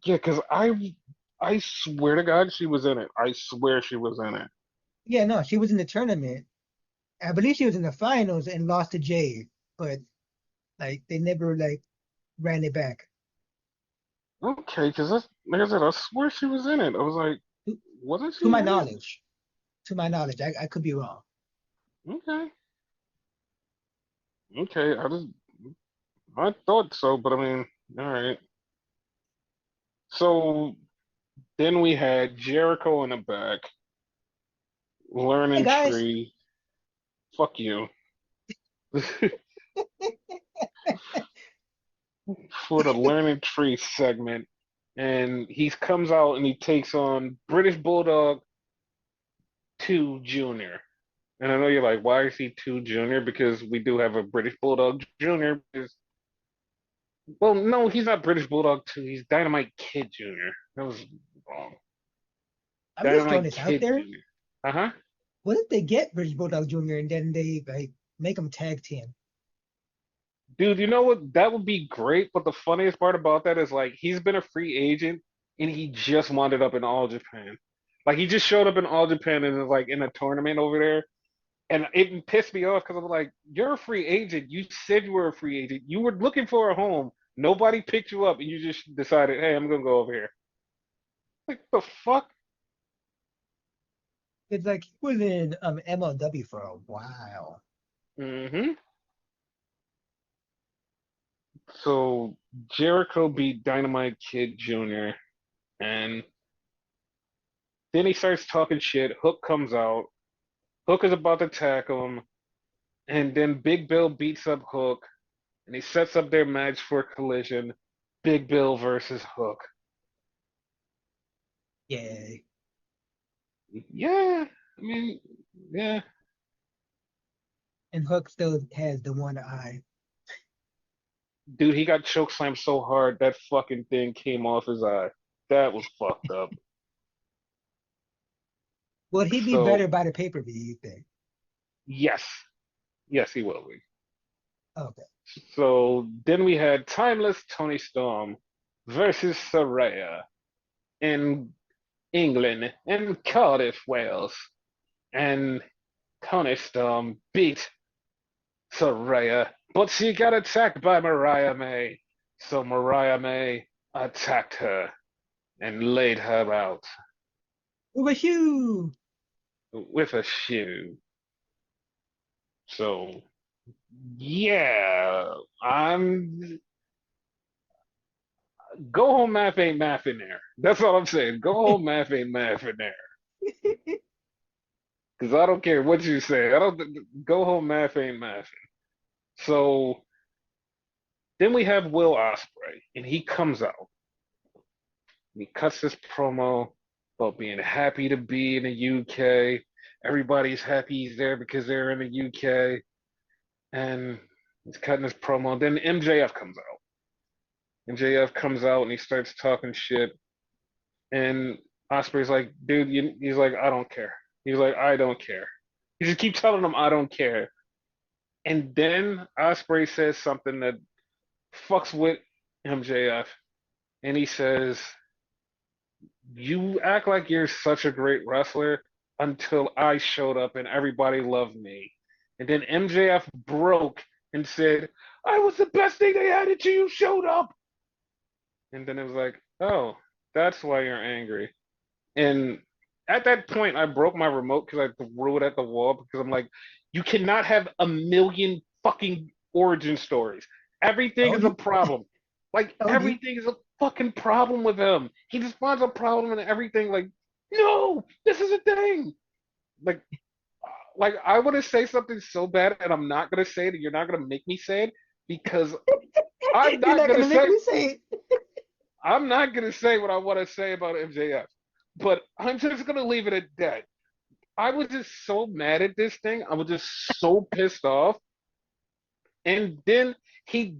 Yeah, because I swear to God she was in it. I swear she was in it. yeah, no, she was in the tournament. I believe she was in the finals and lost to Jade, but like they never like ran it back. Okay, because like I said, I swear she was in it. I was like, To, wasn't she to my in it? knowledge, to my knowledge, I could be wrong. Okay, okay. I thought so, but I mean, all right. So then we had Jericho in the back, Hey learning guys, tree. Fuck you. For the learning tree segment, and he comes out and he takes on British Bulldog 2 Junior. And I know you're like, why is he 2 Junior? Because we do have a British Bulldog Junior. Well, no, he's not British Bulldog 2. He's Dynamite Kid Junior. That was wrong. I'm just throwing Dynamite this out Kid there. Junior. Uh huh. What if they get British Bulldog Jr. and then they like make them tag team? Dude, you know what? That would be great, but the funniest part about that is like he's been a free agent and he just wound up in All Japan. Like he just showed up in All Japan and is like in a tournament over there. And it pissed me off because I'm like, you're a free agent. You said you were a free agent. You were looking for a home. Nobody picked you up and you just decided, hey, I'm gonna go over here. Like the fuck? It's like he was in MLW for a while. Hmm. So Jericho beat Dynamite Kid Jr. and then he starts talking shit. Hook comes out. Hook is about to tackle him, and then Big Bill beats up Hook, and he sets up their match for Collision. Big Bill versus Hook. Yeah. Yeah, I mean, yeah. And Hook still has the one eye. Dude, he got chokeslammed so hard that fucking thing came off his eye. That was fucked up. Will he be So, better by the pay-per-view, you think? yes. Yes, he will be. Okay. So then we had Timeless Tony Storm versus Saraya in England, in Cardiff, Wales. And Tony Storm beat Saraya, but she got attacked by Mariah May. So Mariah May attacked her and laid her out With you. with a shoe. So yeah, I'm go home math ain't math in there. That's all I'm saying. Go home math ain't math in there. Cause I don't care what you say. I don't go home math ain't math. So then we have Will Ospreay, and he comes out and he cuts this promo about being happy to be in the UK. Everybody's happy he's there because they're in the UK, and he's cutting this promo. Then MJF comes out. MJF comes out and he starts talking shit, and Osprey's like, dude, he's like, I don't care. He's like, I don't care. He just keeps telling him, I don't care. And then Osprey says something that fucks with MJF, and he says, "You act like you're such a great wrestler until I showed up and everybody loved me." And then MJF broke and said, "I was the best thing they had until you showed up." And then it was like, "Oh, that's why you're angry." And at that point, I broke my remote because I threw it at the wall because I'm like, you cannot have a million fucking origin stories. Everything Told is a you. problem. Like Told you. everything is a fucking problem with him. He just finds a problem in everything. Like, no, this is a thing. Like, like I want to say something so bad, and I'm not gonna say it. And you're not gonna make me say it because I'm You're not not gonna gonna make say me say it. I'm not gonna say what I want to say about MJF. But I'm just gonna leave it at that. I was just so mad at this thing. I was just so pissed off. And then he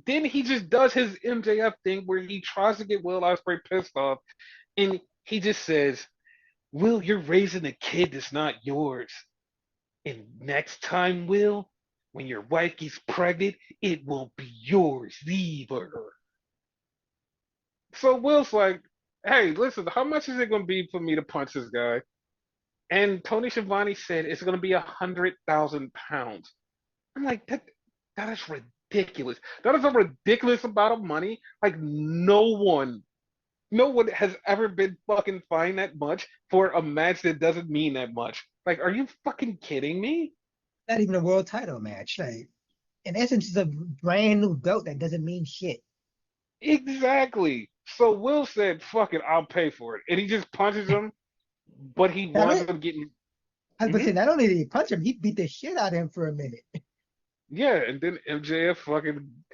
just does his MJF thing where he tries to get Will Ospreay pissed off, and he just says, "Will, you're raising a kid that's not yours. And next time, Will, when your wife gets pregnant, it won't be yours. Leave her." So Will's like, "Hey, listen, how much is it gonna be for me to punch this guy?" And Tony Schiavone said it's going to be 100,000 pounds. I'm like, that is ridiculous. That is a ridiculous amount of money. Like no one has ever been fucking fined that much for a match that doesn't mean that much. Like, are you fucking kidding me? Not even a world title match. Like, in essence, it's a brand new belt that doesn't mean shit. Exactly. So Will said, "Fuck it, I'll pay for it," and he just punches him, but he Not winds it. up getting. I was about to say, Mhm. not only did he punch him, he beat the shit out of him for a minute. Yeah, and then MJF fucking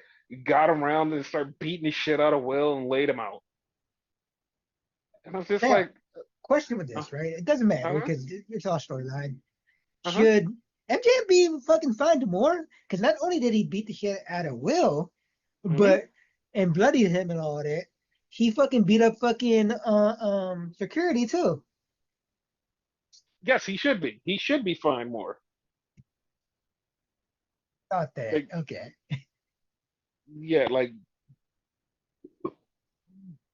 got him around and started beating the shit out of Will and laid him out. And I was just Now, like, question with uh this, right? It doesn't matter huh, because it's all storyline. uh huh, Should MJF be fucking fined more? Because not only did he beat the shit out of Will, hmm, but and bloodied him and all that, he fucking beat up fucking security too. yes, he should be. He should be fined more. Thought that. Like, Okay. yeah, like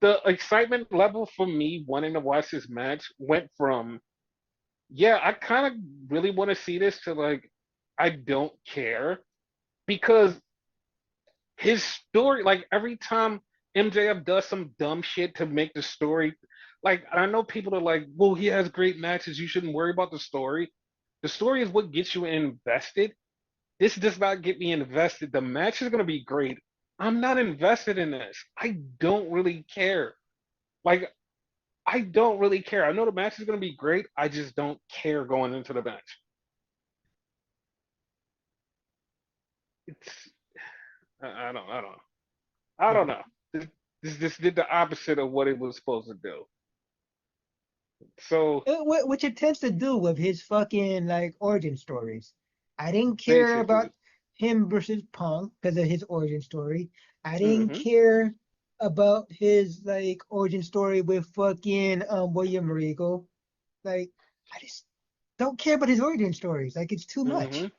the excitement level for me wanting to watch this match went from, yeah, I kind of really want to see this to like, I don't care because his story, like every time MJF does some dumb shit to make the story, like I know people are like, well, he has great matches, you shouldn't worry about the story. The story is what gets you invested. This does not get me invested. The match is going to be great. I'm not invested in this. I don't really care. Like, I don't really care. I know the match is going to be great. I just don't care going into the match. It's I don't know. I Yeah. don't know. This did the opposite of what it was supposed to do. So Which it tends to do with his fucking like origin stories. I didn't care about basically, him versus Punk because of his origin story. I didn't hmm care about his like origin story with fucking William Regal. Like I just don't care about his origin stories. Like it's too hmm much.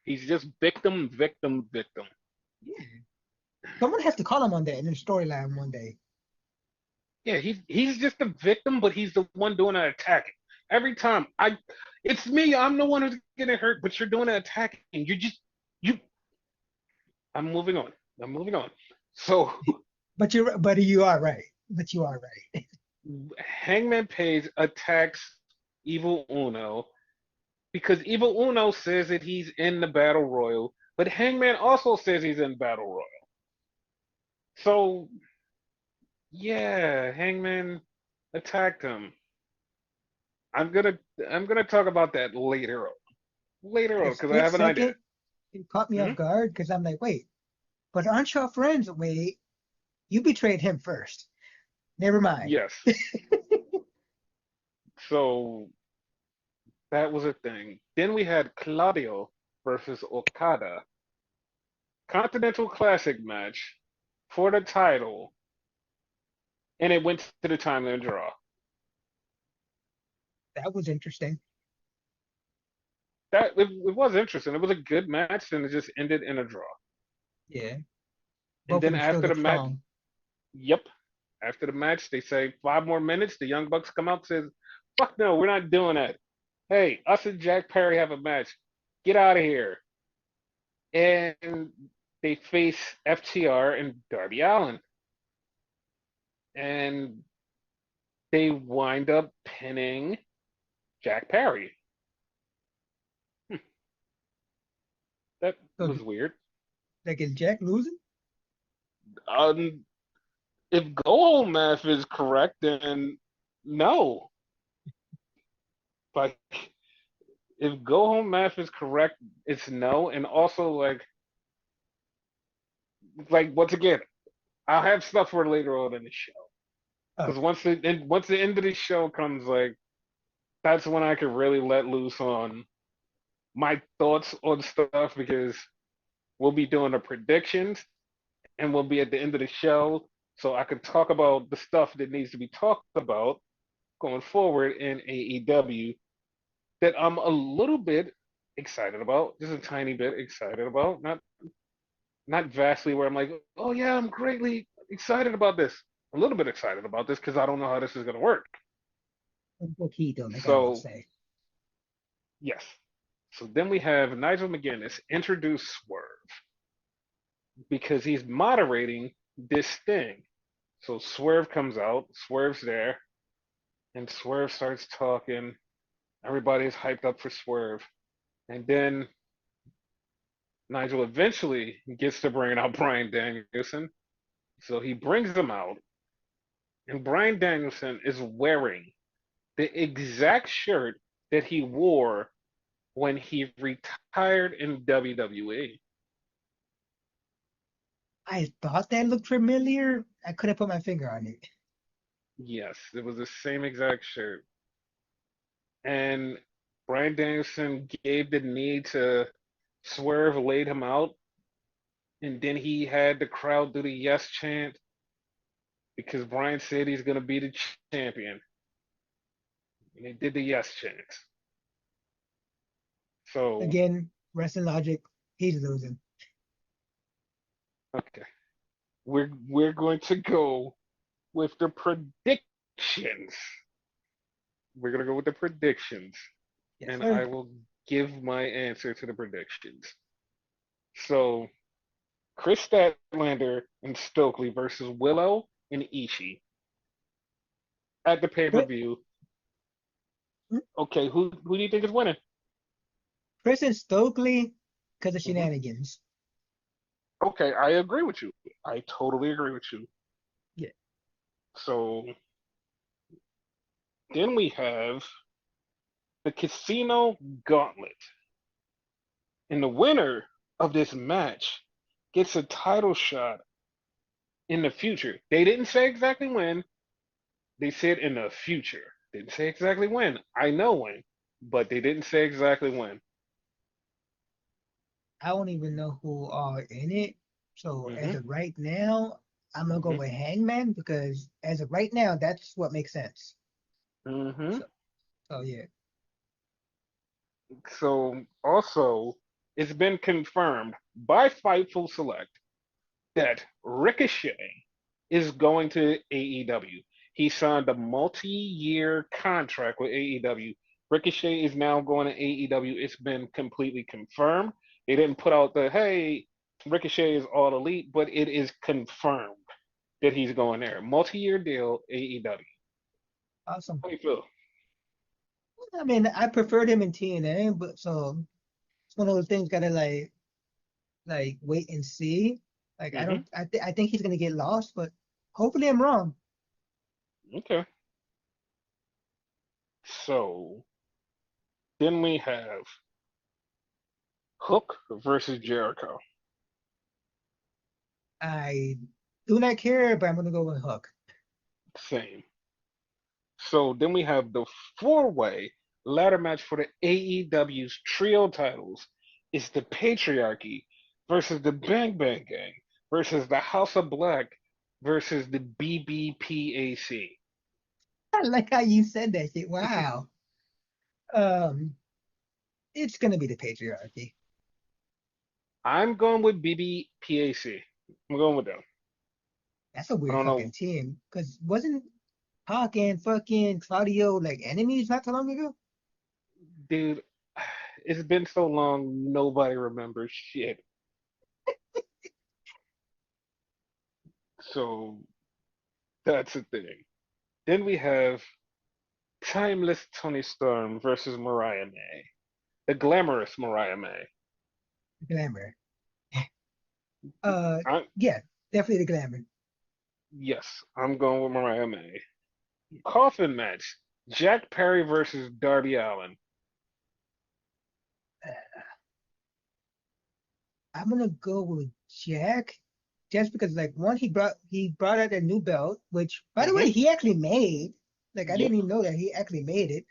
he's just victim, victim, victim. Yeah. Someone has to call him on that in the storyline one day. Yeah, he's just a victim, but he's the one doing the attacking. Every time it's me. I'm the one who's getting hurt, but you're doing the attacking. You. I'm moving on. I'm moving on. So But you are right. But you are right. Hangman Page attacks Evil Uno because Evil Uno says that he's in the Battle Royal, but Hangman also says he's in Battle Royal. So yeah, Hangman attacked him. I'm gonna I'm gonna talk about that later For on a because I split have an idea. second, it caught me Hmm? off guard because I'm like, wait, but aren't y'all friends? Wait, you betrayed him first. Never mind. Yes. So that was a thing. Then we had Claudio versus Okada, Continental Classic match for the title, and it went to the time limit draw. That was interesting. It was interesting. It was a good match, and it just ended in a draw. Yeah, And both of then them still after the look match, strong. yep, after the match, they say 5 more minutes. The Young Bucks come out and says, "Fuck no, we're not doing that. Hey, us and Jack Perry have a match. Get out of here." And they face FTR and Darby Allin, and they wind up pinning Jack Perry. Hmm, that So, was weird. like, is Jack losing? Um, if go home math is correct, then no. Like if go home math is correct, it's no. And also like once again, I'll have stuff for later on in the show. Because Okay. once the end of the show comes, like that's when I can really let loose on my thoughts on stuff because we'll be doing the predictions and we'll be at the end of the show. So I can talk about the stuff that needs to be talked about going forward in AEW that I'm a little bit excited about, just a tiny bit excited about, not vastly where I'm like, oh yeah, I'm greatly excited about this. A little bit excited about this because I don't know how this is gonna work. Un poquito, like I would So say. yes. So then we have Nigel McGuinness introduce Swerve because he's moderating this thing. So Swerve comes out, Swerve's there, and Swerve starts talking. Everybody's hyped up for Swerve. And then Nigel eventually gets to bring out Bryan Danielson. So he brings him out, and Bryan Danielson is wearing the exact shirt that he wore when he retired in WWE. I thought that looked familiar. I couldn't put my finger on it. Yes, it was the same exact shirt. And Bryan Danielson gave the knee to Swerve, laid him out, and then he had the crowd do the yes chant because Bryan said he's going to be the champion. And they did the yes chant. So Again. Wrestling logic, he's losing. Okay. We're going to go with the predictions. We're gonna go with the predictions, Yes, and sir. I will give my answer to the predictions. So Chris Statlander and Stokely versus Willow and Ishii at the Chris, pay-per-view. Okay, who do you think is winning? Chris and Stokely, because of Hmm. shenanigans. Okay, I agree with you. I totally agree with you. Yeah. So then we have the Casino Gauntlet. And the winner of this match gets a title shot in the future. They didn't say exactly when, they said in the future. Didn't say exactly when. I know when, but they didn't say exactly when. I don't even know who are in it. So as Hmm. of right now, I'm gonna go Hmm. with Hangman because as of right now, that's what makes sense. Hmm. So, so yeah. So also, it's been confirmed by Fightful Select that Ricochet is going to AEW. He signed a multi-year contract with AEW. Ricochet is now going to AEW. It's been completely confirmed. They didn't put out the hey, Ricochet is all elite, but it is confirmed that he's going there. Multi-year deal, AEW. Awesome. How do you feel? I mean, I preferred him in TNA, but so it's one of those things gotta like wait and see. Like I Hmm. don't I think he's gonna get lost, but hopefully I'm wrong. Okay. So then we have Hook versus Jericho. I do not care, but I'm gonna go with Hook. Same. So then we have the four-way ladder match for the AEW's trio titles. It's the Patriarchy versus the Bang Bang Gang versus the House of Black versus the BBPAC. I like how you said that shit. Wow. Um, it's gonna be the patriarchy. I'm going with BBPAC. I'm going with them. That's a I weird don't know, fucking team. Cause wasn't Hawk and fucking Claudio like enemies not too long ago? dude. It's been so long, nobody remembers shit. So that's the thing. Then we have Timeless Tony Storm versus Mariah May. The glamorous Mariah May. Glamour. I, Yeah, definitely the glamour. yes, I'm going with Mariah May. Coffin match: Jack Perry versus Darby Allin. I'm gonna go with Jack, just because like one he brought out a new belt, which by the way Hmm. he actually made. Like I Yep. didn't even know that he actually made it.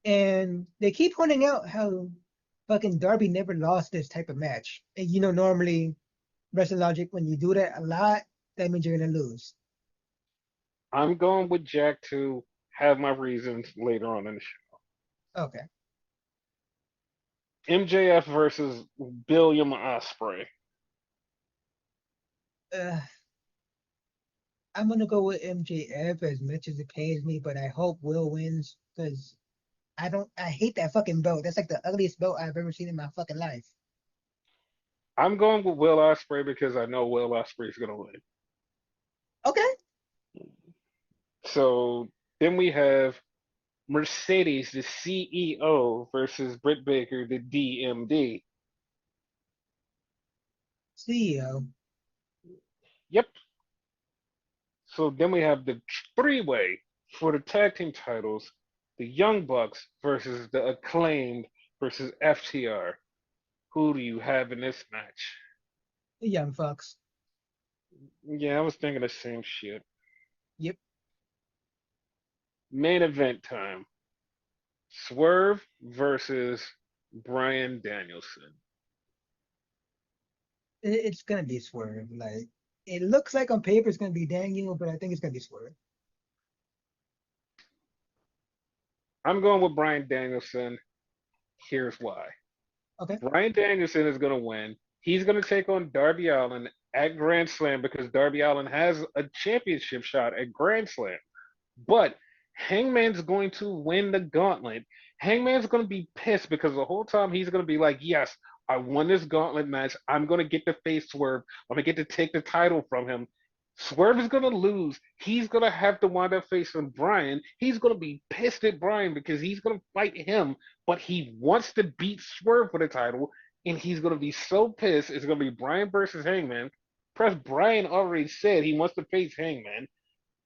And they keep pointing out how fucking Darby never lost this type of match. And normally wrestling logic, when you do that a lot, that means you're gonna lose. I'm going with Jack to have my reasons later on in the show. Okay. MJF versus William Ospreay. Uh, I'm gonna go with MJF as much as it pains me, but I hope Will wins because I hate that fucking belt. That's like the ugliest belt I've ever seen in my fucking life. I'm going with Will Ospreay because I know Will Ospreay is going to win. Okay. So then we have Mercedes, the CEO, versus Britt Baker, the DMD. CEO. Yep. So then we have the three-way for the tag team titles: the Young Bucks versus the Acclaimed versus FTR. Who do you have in this match? The Young Fucks. Yeah, I was thinking the same shit. Yep. Main event time: Swerve versus Bryan Danielson. It's gonna be Swerve. Like it looks like on paper it's gonna be Daniel, but I think it's gonna be Swerve. I'm going with Bryan Danielson. Here's why. Okay. Bryan Danielson is going to win. He's going to take on Darby Allin at Grand Slam because Darby Allin has a championship shot at Grand Slam. But Hangman's going to win the gauntlet. Hangman's going to be pissed because the whole time he's going to be like, yes, I won this gauntlet match. I'm going to get to face Swerve. I'm going to get to take the title from him. Swerve is going to lose. He's going to have to wind up facing Bryan. He's going to be pissed at Bryan because he's going to fight him, but he wants to beat Swerve for the title, and he's going to be so pissed. It's going to be Bryan versus Hangman. Plus, Bryan already said he wants to face Hangman.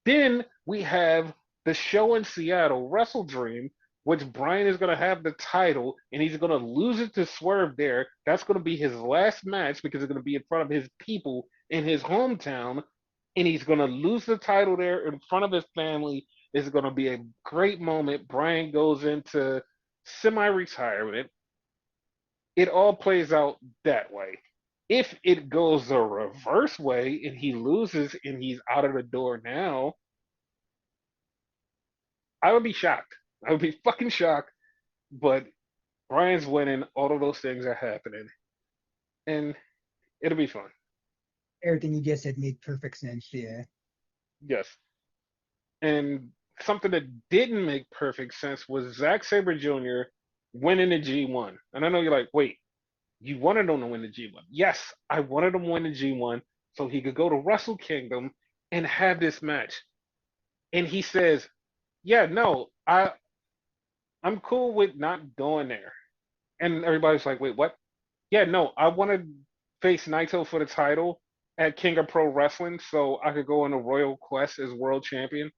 Then we have the show in Seattle, Wrestle Dream, which Bryan is going to have the title and he's going to lose it to Swerve there. That's going to be his last match because it's going to be in front of his people in his hometown. And he's going to lose the title there in front of his family. It's going to be a great moment. Bryan goes into semi retirement. It all plays out that way. If it goes the reverse way and he loses and he's out of the door now, I would be shocked. I would be fucking shocked. But Bryan's winning. All of those things are happening, and it'll be fun. Everything you just said made perfect sense. Yeah. Yes. And something that didn't make perfect sense was Zack Sabre Jr. winning the G1. And I know you're like, wait, you wanted him to win the G1? Yes, I wanted him to win the G1 so he could go to Wrestle Kingdom and have this match. And he says, yeah, no, I'm cool with not going there. And everybody's like, wait, what? Yeah, no, I want to face Naito for the title at King of Pro Wrestling so I could go on a Royal Quest as world champion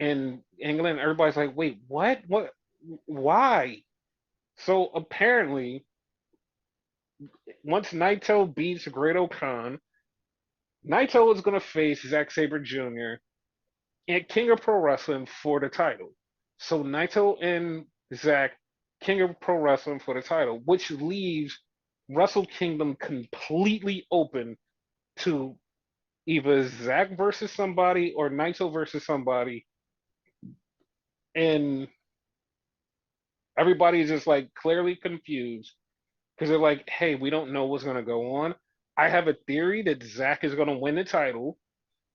in England. Everybody's like, wait, what? What? Why? So apparently, once Naito beats Great-O-Khan, Naito is going to face Zack Sabre Jr. at King of Pro Wrestling for the title. So Naito and Zack, King of Pro Wrestling for the title, which leaves Wrestle Kingdom completely open to either Zack versus somebody or Naito versus somebody. And everybody's just like clearly confused because they're like, hey, we don't know what's going to go on. I have a theory that Zack is going to win the title.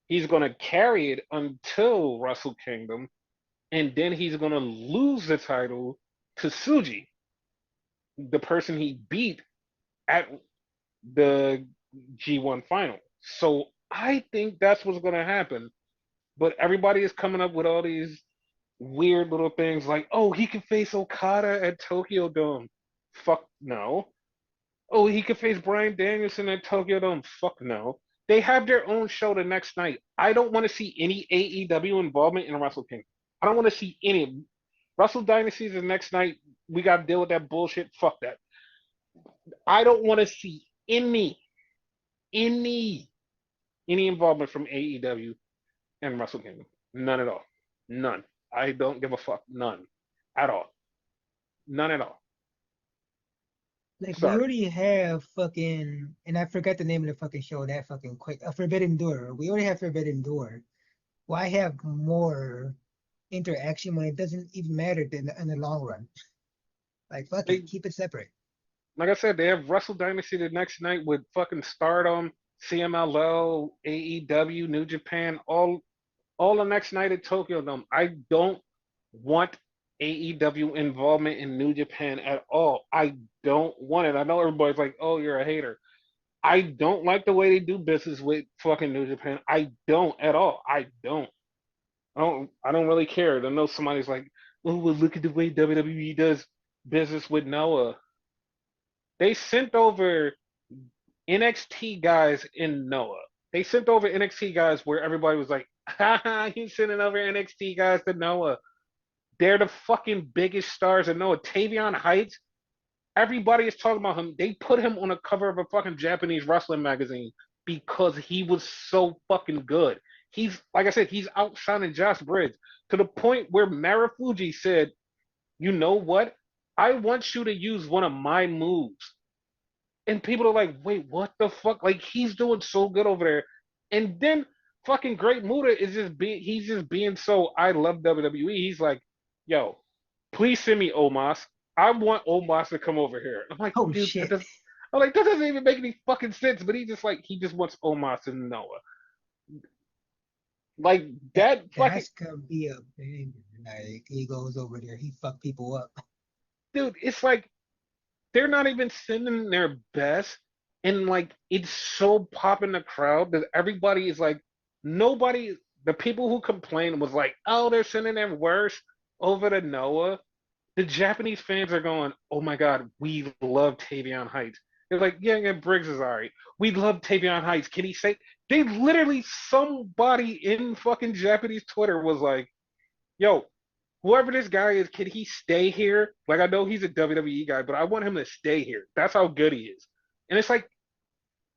He's going to carry it until Wrestle Kingdom, and then he's going to lose the title to Suji, the person he beat at the G1 final. So I think that's what's going to happen. But everybody is coming up with all these weird little things like, oh, he can face Okada at Tokyo Dome. Fuck no. Oh, he could face Bryan Danielson at Tokyo Dome. Fuck no. They have their own show the next night. I don't want to see any AEW involvement in Wrestle Kingdom. I don't want to see any. Wrestle Dynasty is the next night. We got to deal with that bullshit. Fuck that. I don't want to see any, any involvement from AEW and Wrestle Kingdom. None at all. None. I don't give a fuck. None. At all. None at all. Like we Sorry. already have fucking, and I forgot the name of the fucking show. That fucking quick, a Forbidden Door. We already have Forbidden Door. Why have more interaction when it doesn't even matter in the long run? Like fuck it, They, keep it separate. like I said, they have Wrestle Dynasty the next night with fucking Stardom, CMLL, AEW, New Japan, all the next night at Tokyo Dome. I don't want AEW involvement in New Japan at all. I don't want it. I know everybody's like, "Oh, you're a hater." I don't like the way they do business with fucking New Japan. I don't at all. I don't. I don't really care. I know somebody's like, "Oh, well, look at the way WWE does business with Noah." They sent over NXT guys in Noah. They sent over NXT guys where everybody was like, haha, he's sending over NXT guys to Noah. They're the fucking biggest stars in Noah. Tavion Heights, everybody is talking about him. They put him on the cover of a fucking Japanese wrestling magazine because he was so fucking good. He's, like I said, he's outshining Josh Briggs to the point where Marufuji said, you know what? I want you to use one of my moves. And people are like, wait, what the fuck? Like he's doing so good over there. And then fucking Great Muda is just being he's just being so I love WWE. He's like, yo, please send me Omos. I want Omos to come over here. I'm like, Oh dude, that shit. does. I'm like, that doesn't even make any fucking sense. But he just wants Omos and Noah. Like That that fucking that's gonna be a big like he goes over there, he fuck people up. dude. It's like they're not even sending their best, and like it's so pop in the crowd that everybody is like, nobody. The people who complained was like, oh, they're sending their worst over to Noah. The Japanese fans are going, oh my God, we love Tavion Heights. They're like, yeah, yeah, Briggs is all right. We love Tavion Heights. Can he say? They literally, somebody in fucking Japanese Twitter was like, yo, whoever this guy is, can he stay here? Like, I know he's a WWE guy, but I want him to stay here. That's how good he is. And it's like,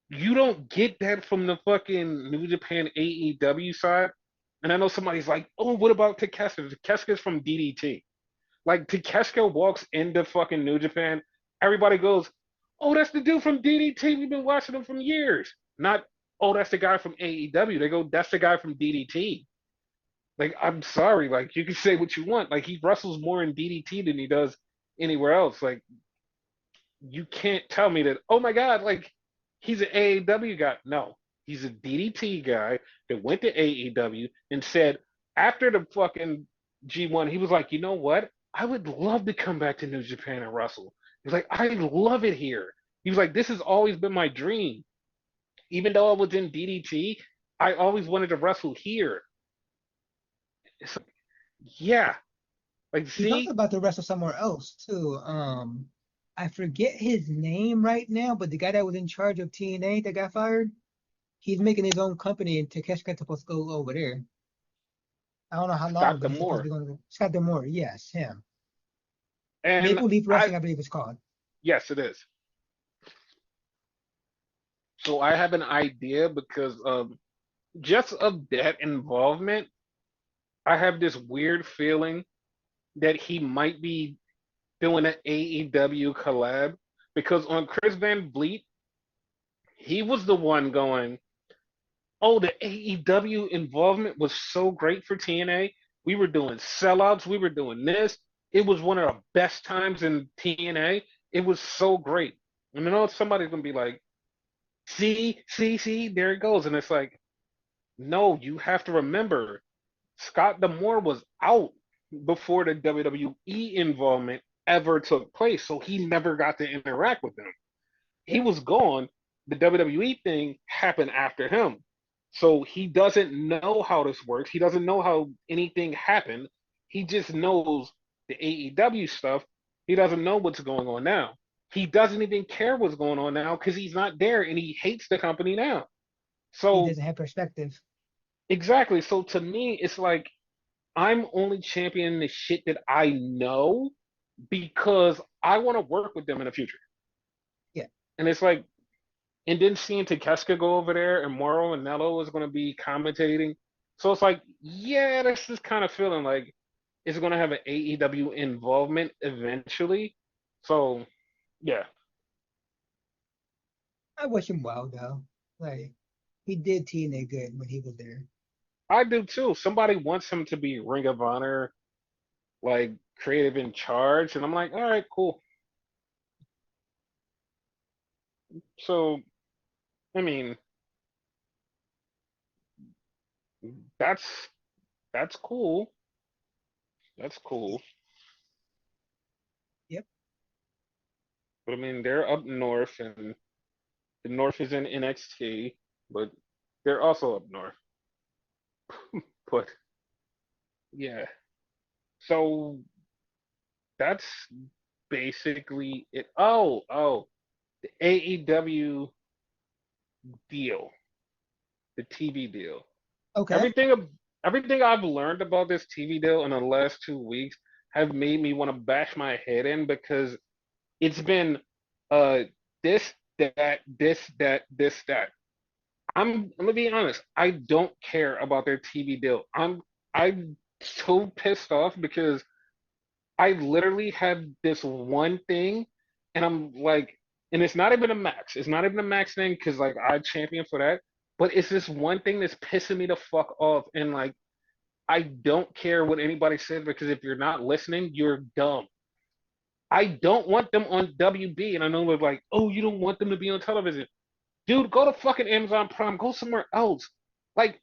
you don't get that from the fucking New Japan AEW side. And I know somebody's like, oh, what about Takeshita? Takeshita's from DDT. Like Takeshita walks into fucking New Japan, everybody goes, "Oh, that's the dude from DDT. We've been watching him from years." Not, "Oh, that's the guy from AEW." They go, "That's the guy from DDT." Like, I'm sorry, like you can say what you want. Like he wrestles more in DDT than he does anywhere else. Like you can't tell me that, "Oh my God, like he's an AEW guy." No, he's a DDT guy that went to AEW and said after the fucking G1, he was like, you know what? I would love to come back to New Japan and wrestle. He's like, I love it here. He was like, this has always been my dream. Even though I was in DDT, I always wanted to wrestle here. It's like, yeah, like He's also see, about to wrestle somewhere else too. I forget his name right now, but the guy that was in charge of TNA that got fired, he's making his own company and Takeshita's supposed to go over there. I don't know how long, Scott but he's supposed to Demore. be going to Scott Demore. Yes, him. And Maple Leaf I, Wrestling, I believe it's called. yes, it is. So I have an idea because just of that involvement, I have this weird feeling that he might be doing an AEW collab because on Chris Van Vliet, he was the one going, "Oh, the AEW involvement was so great for TNA. We were doing sellouts, we were doing this. It was one of the best times in TNA. It was so great." And then somebody's gonna be like, see, there it goes. And it's like, no, you have to remember Scott D'Amore was out before the WWE involvement ever took place, so he never got to interact with them. He Yeah, was gone. The WWE thing happened after him. So he doesn't know how this works. He doesn't know how anything happened. He just knows the AEW stuff. He doesn't know what's going on now. He doesn't even care what's going on now because he's not there and he hates the company now. he So doesn't have perspective. exactly. So to me, it's like I'm only championing the shit that I know because I want to work with them in the future. Yeah, And it's like, and then seeing Takeshita go over there and Moro and Nello is going to be commentating. So it's like, yeah, that's just kind of feeling like it's going to have an AEW involvement eventually. So, yeah, I wish him well though. Like he did TNA good when he was there. I do too. Somebody wants him to be Ring of Honor, like creative in charge. And I'm like, all right, cool. So, I mean, that's that's cool. That's cool. Yep. But I mean, they're up north, and the north is in NXT, but they're also up north. But yeah, so that's basically it. Oh, the AEW deal, the TV deal. Okay. Everything, everything I've learned about this TV deal in the last 2 weeks have made me want to bash my head in because it's been uh this, that. I'm gonna be honest. I don't care about their TV deal. I'm so pissed off because I literally have this one thing, and I'm like, and it's not even a max. It's not even a max thing because like I champion for that. But it's this one thing that's pissing me the fuck off, and like I don't care what anybody says because if you're not listening, you're dumb. I don't want them on WB. And I know they're like, oh, you don't want them to be on television. Dude, go to fucking Amazon Prime. Go somewhere else. Like,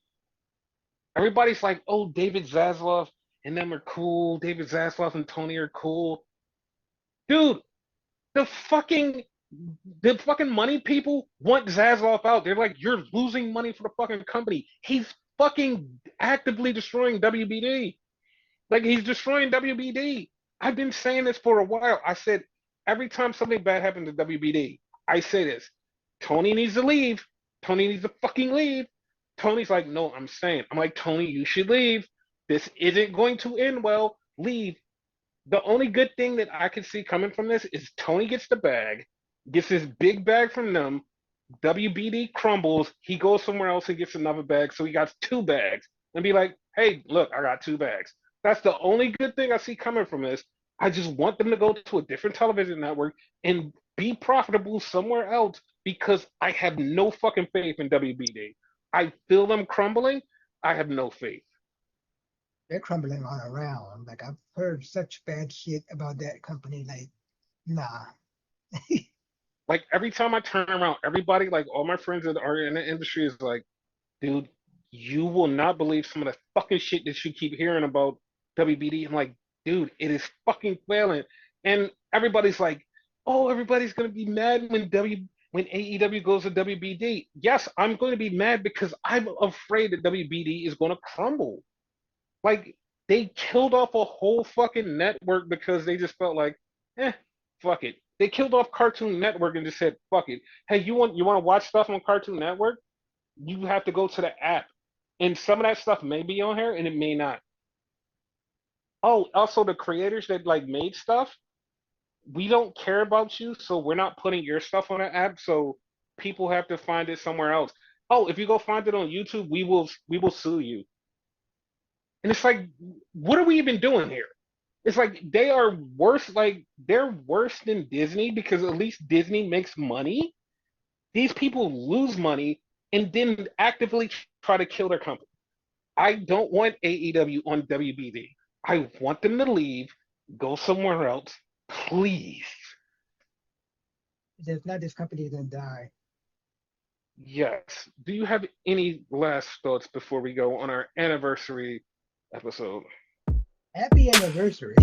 everybody's like, oh, David Zaslav and them are cool. David Zaslav and Tony are cool. Dude, the fucking the fucking money people want Zaslav out. They're like, you're losing money for the fucking company. He's fucking actively destroying WBD. Like he's destroying WBD. I've been saying this for a while. I said every time something bad happens to WBD, I say this. Tony needs to leave. Tony needs to fucking leave. Tony's like, no, I'm staying. I'm like, Tony, you should leave. This isn't going to end well. Leave. The only good thing that I can see coming from this is Tony gets the bag, gets his big bag from them. WBD crumbles. He goes somewhere else and gets another bag. So he got two bags and be like, hey, look, I got two bags. That's the only good thing I see coming from this. I just want them to go to a different television network and be profitable somewhere else because I have no fucking faith in WBD. I feel them crumbling. I have no faith. They're crumbling all around. Like I've heard such bad shit about that company. Like, nah. Like every time I turn around, everybody, like all my friends that are in the industry, is like, dude, you will not believe some of the fucking shit that you keep hearing about WBD. I'm like, dude, it is fucking failing. And everybody's like, oh, everybody's gonna be mad when AEW goes to WBD. Yes, I'm going to be mad because I'm afraid that WBD is going to crumble. Like they killed off a whole fucking network because they just felt like, eh, fuck it. They killed off Cartoon Network and just said, fuck it. Hey, you want to watch stuff on Cartoon Network? You have to go to the app. And some of that stuff may be on here and it may not. Oh, also the creators that like made stuff, we don't care about you, so we're not putting your stuff on the app, so people have to find it somewhere else. Oh, if you go find it on YouTube, we will sue you. And it's like, what are we even doing here? It's like they are worse, like they're worse than Disney because at least Disney makes money. These people lose money and then actively try to kill their company. I don't want AEW on WBD. I want them to leave, go somewhere else, please. If not, this company is gonna die. Yes. Do you have any last thoughts before we go on our anniversary episode? Happy anniversary.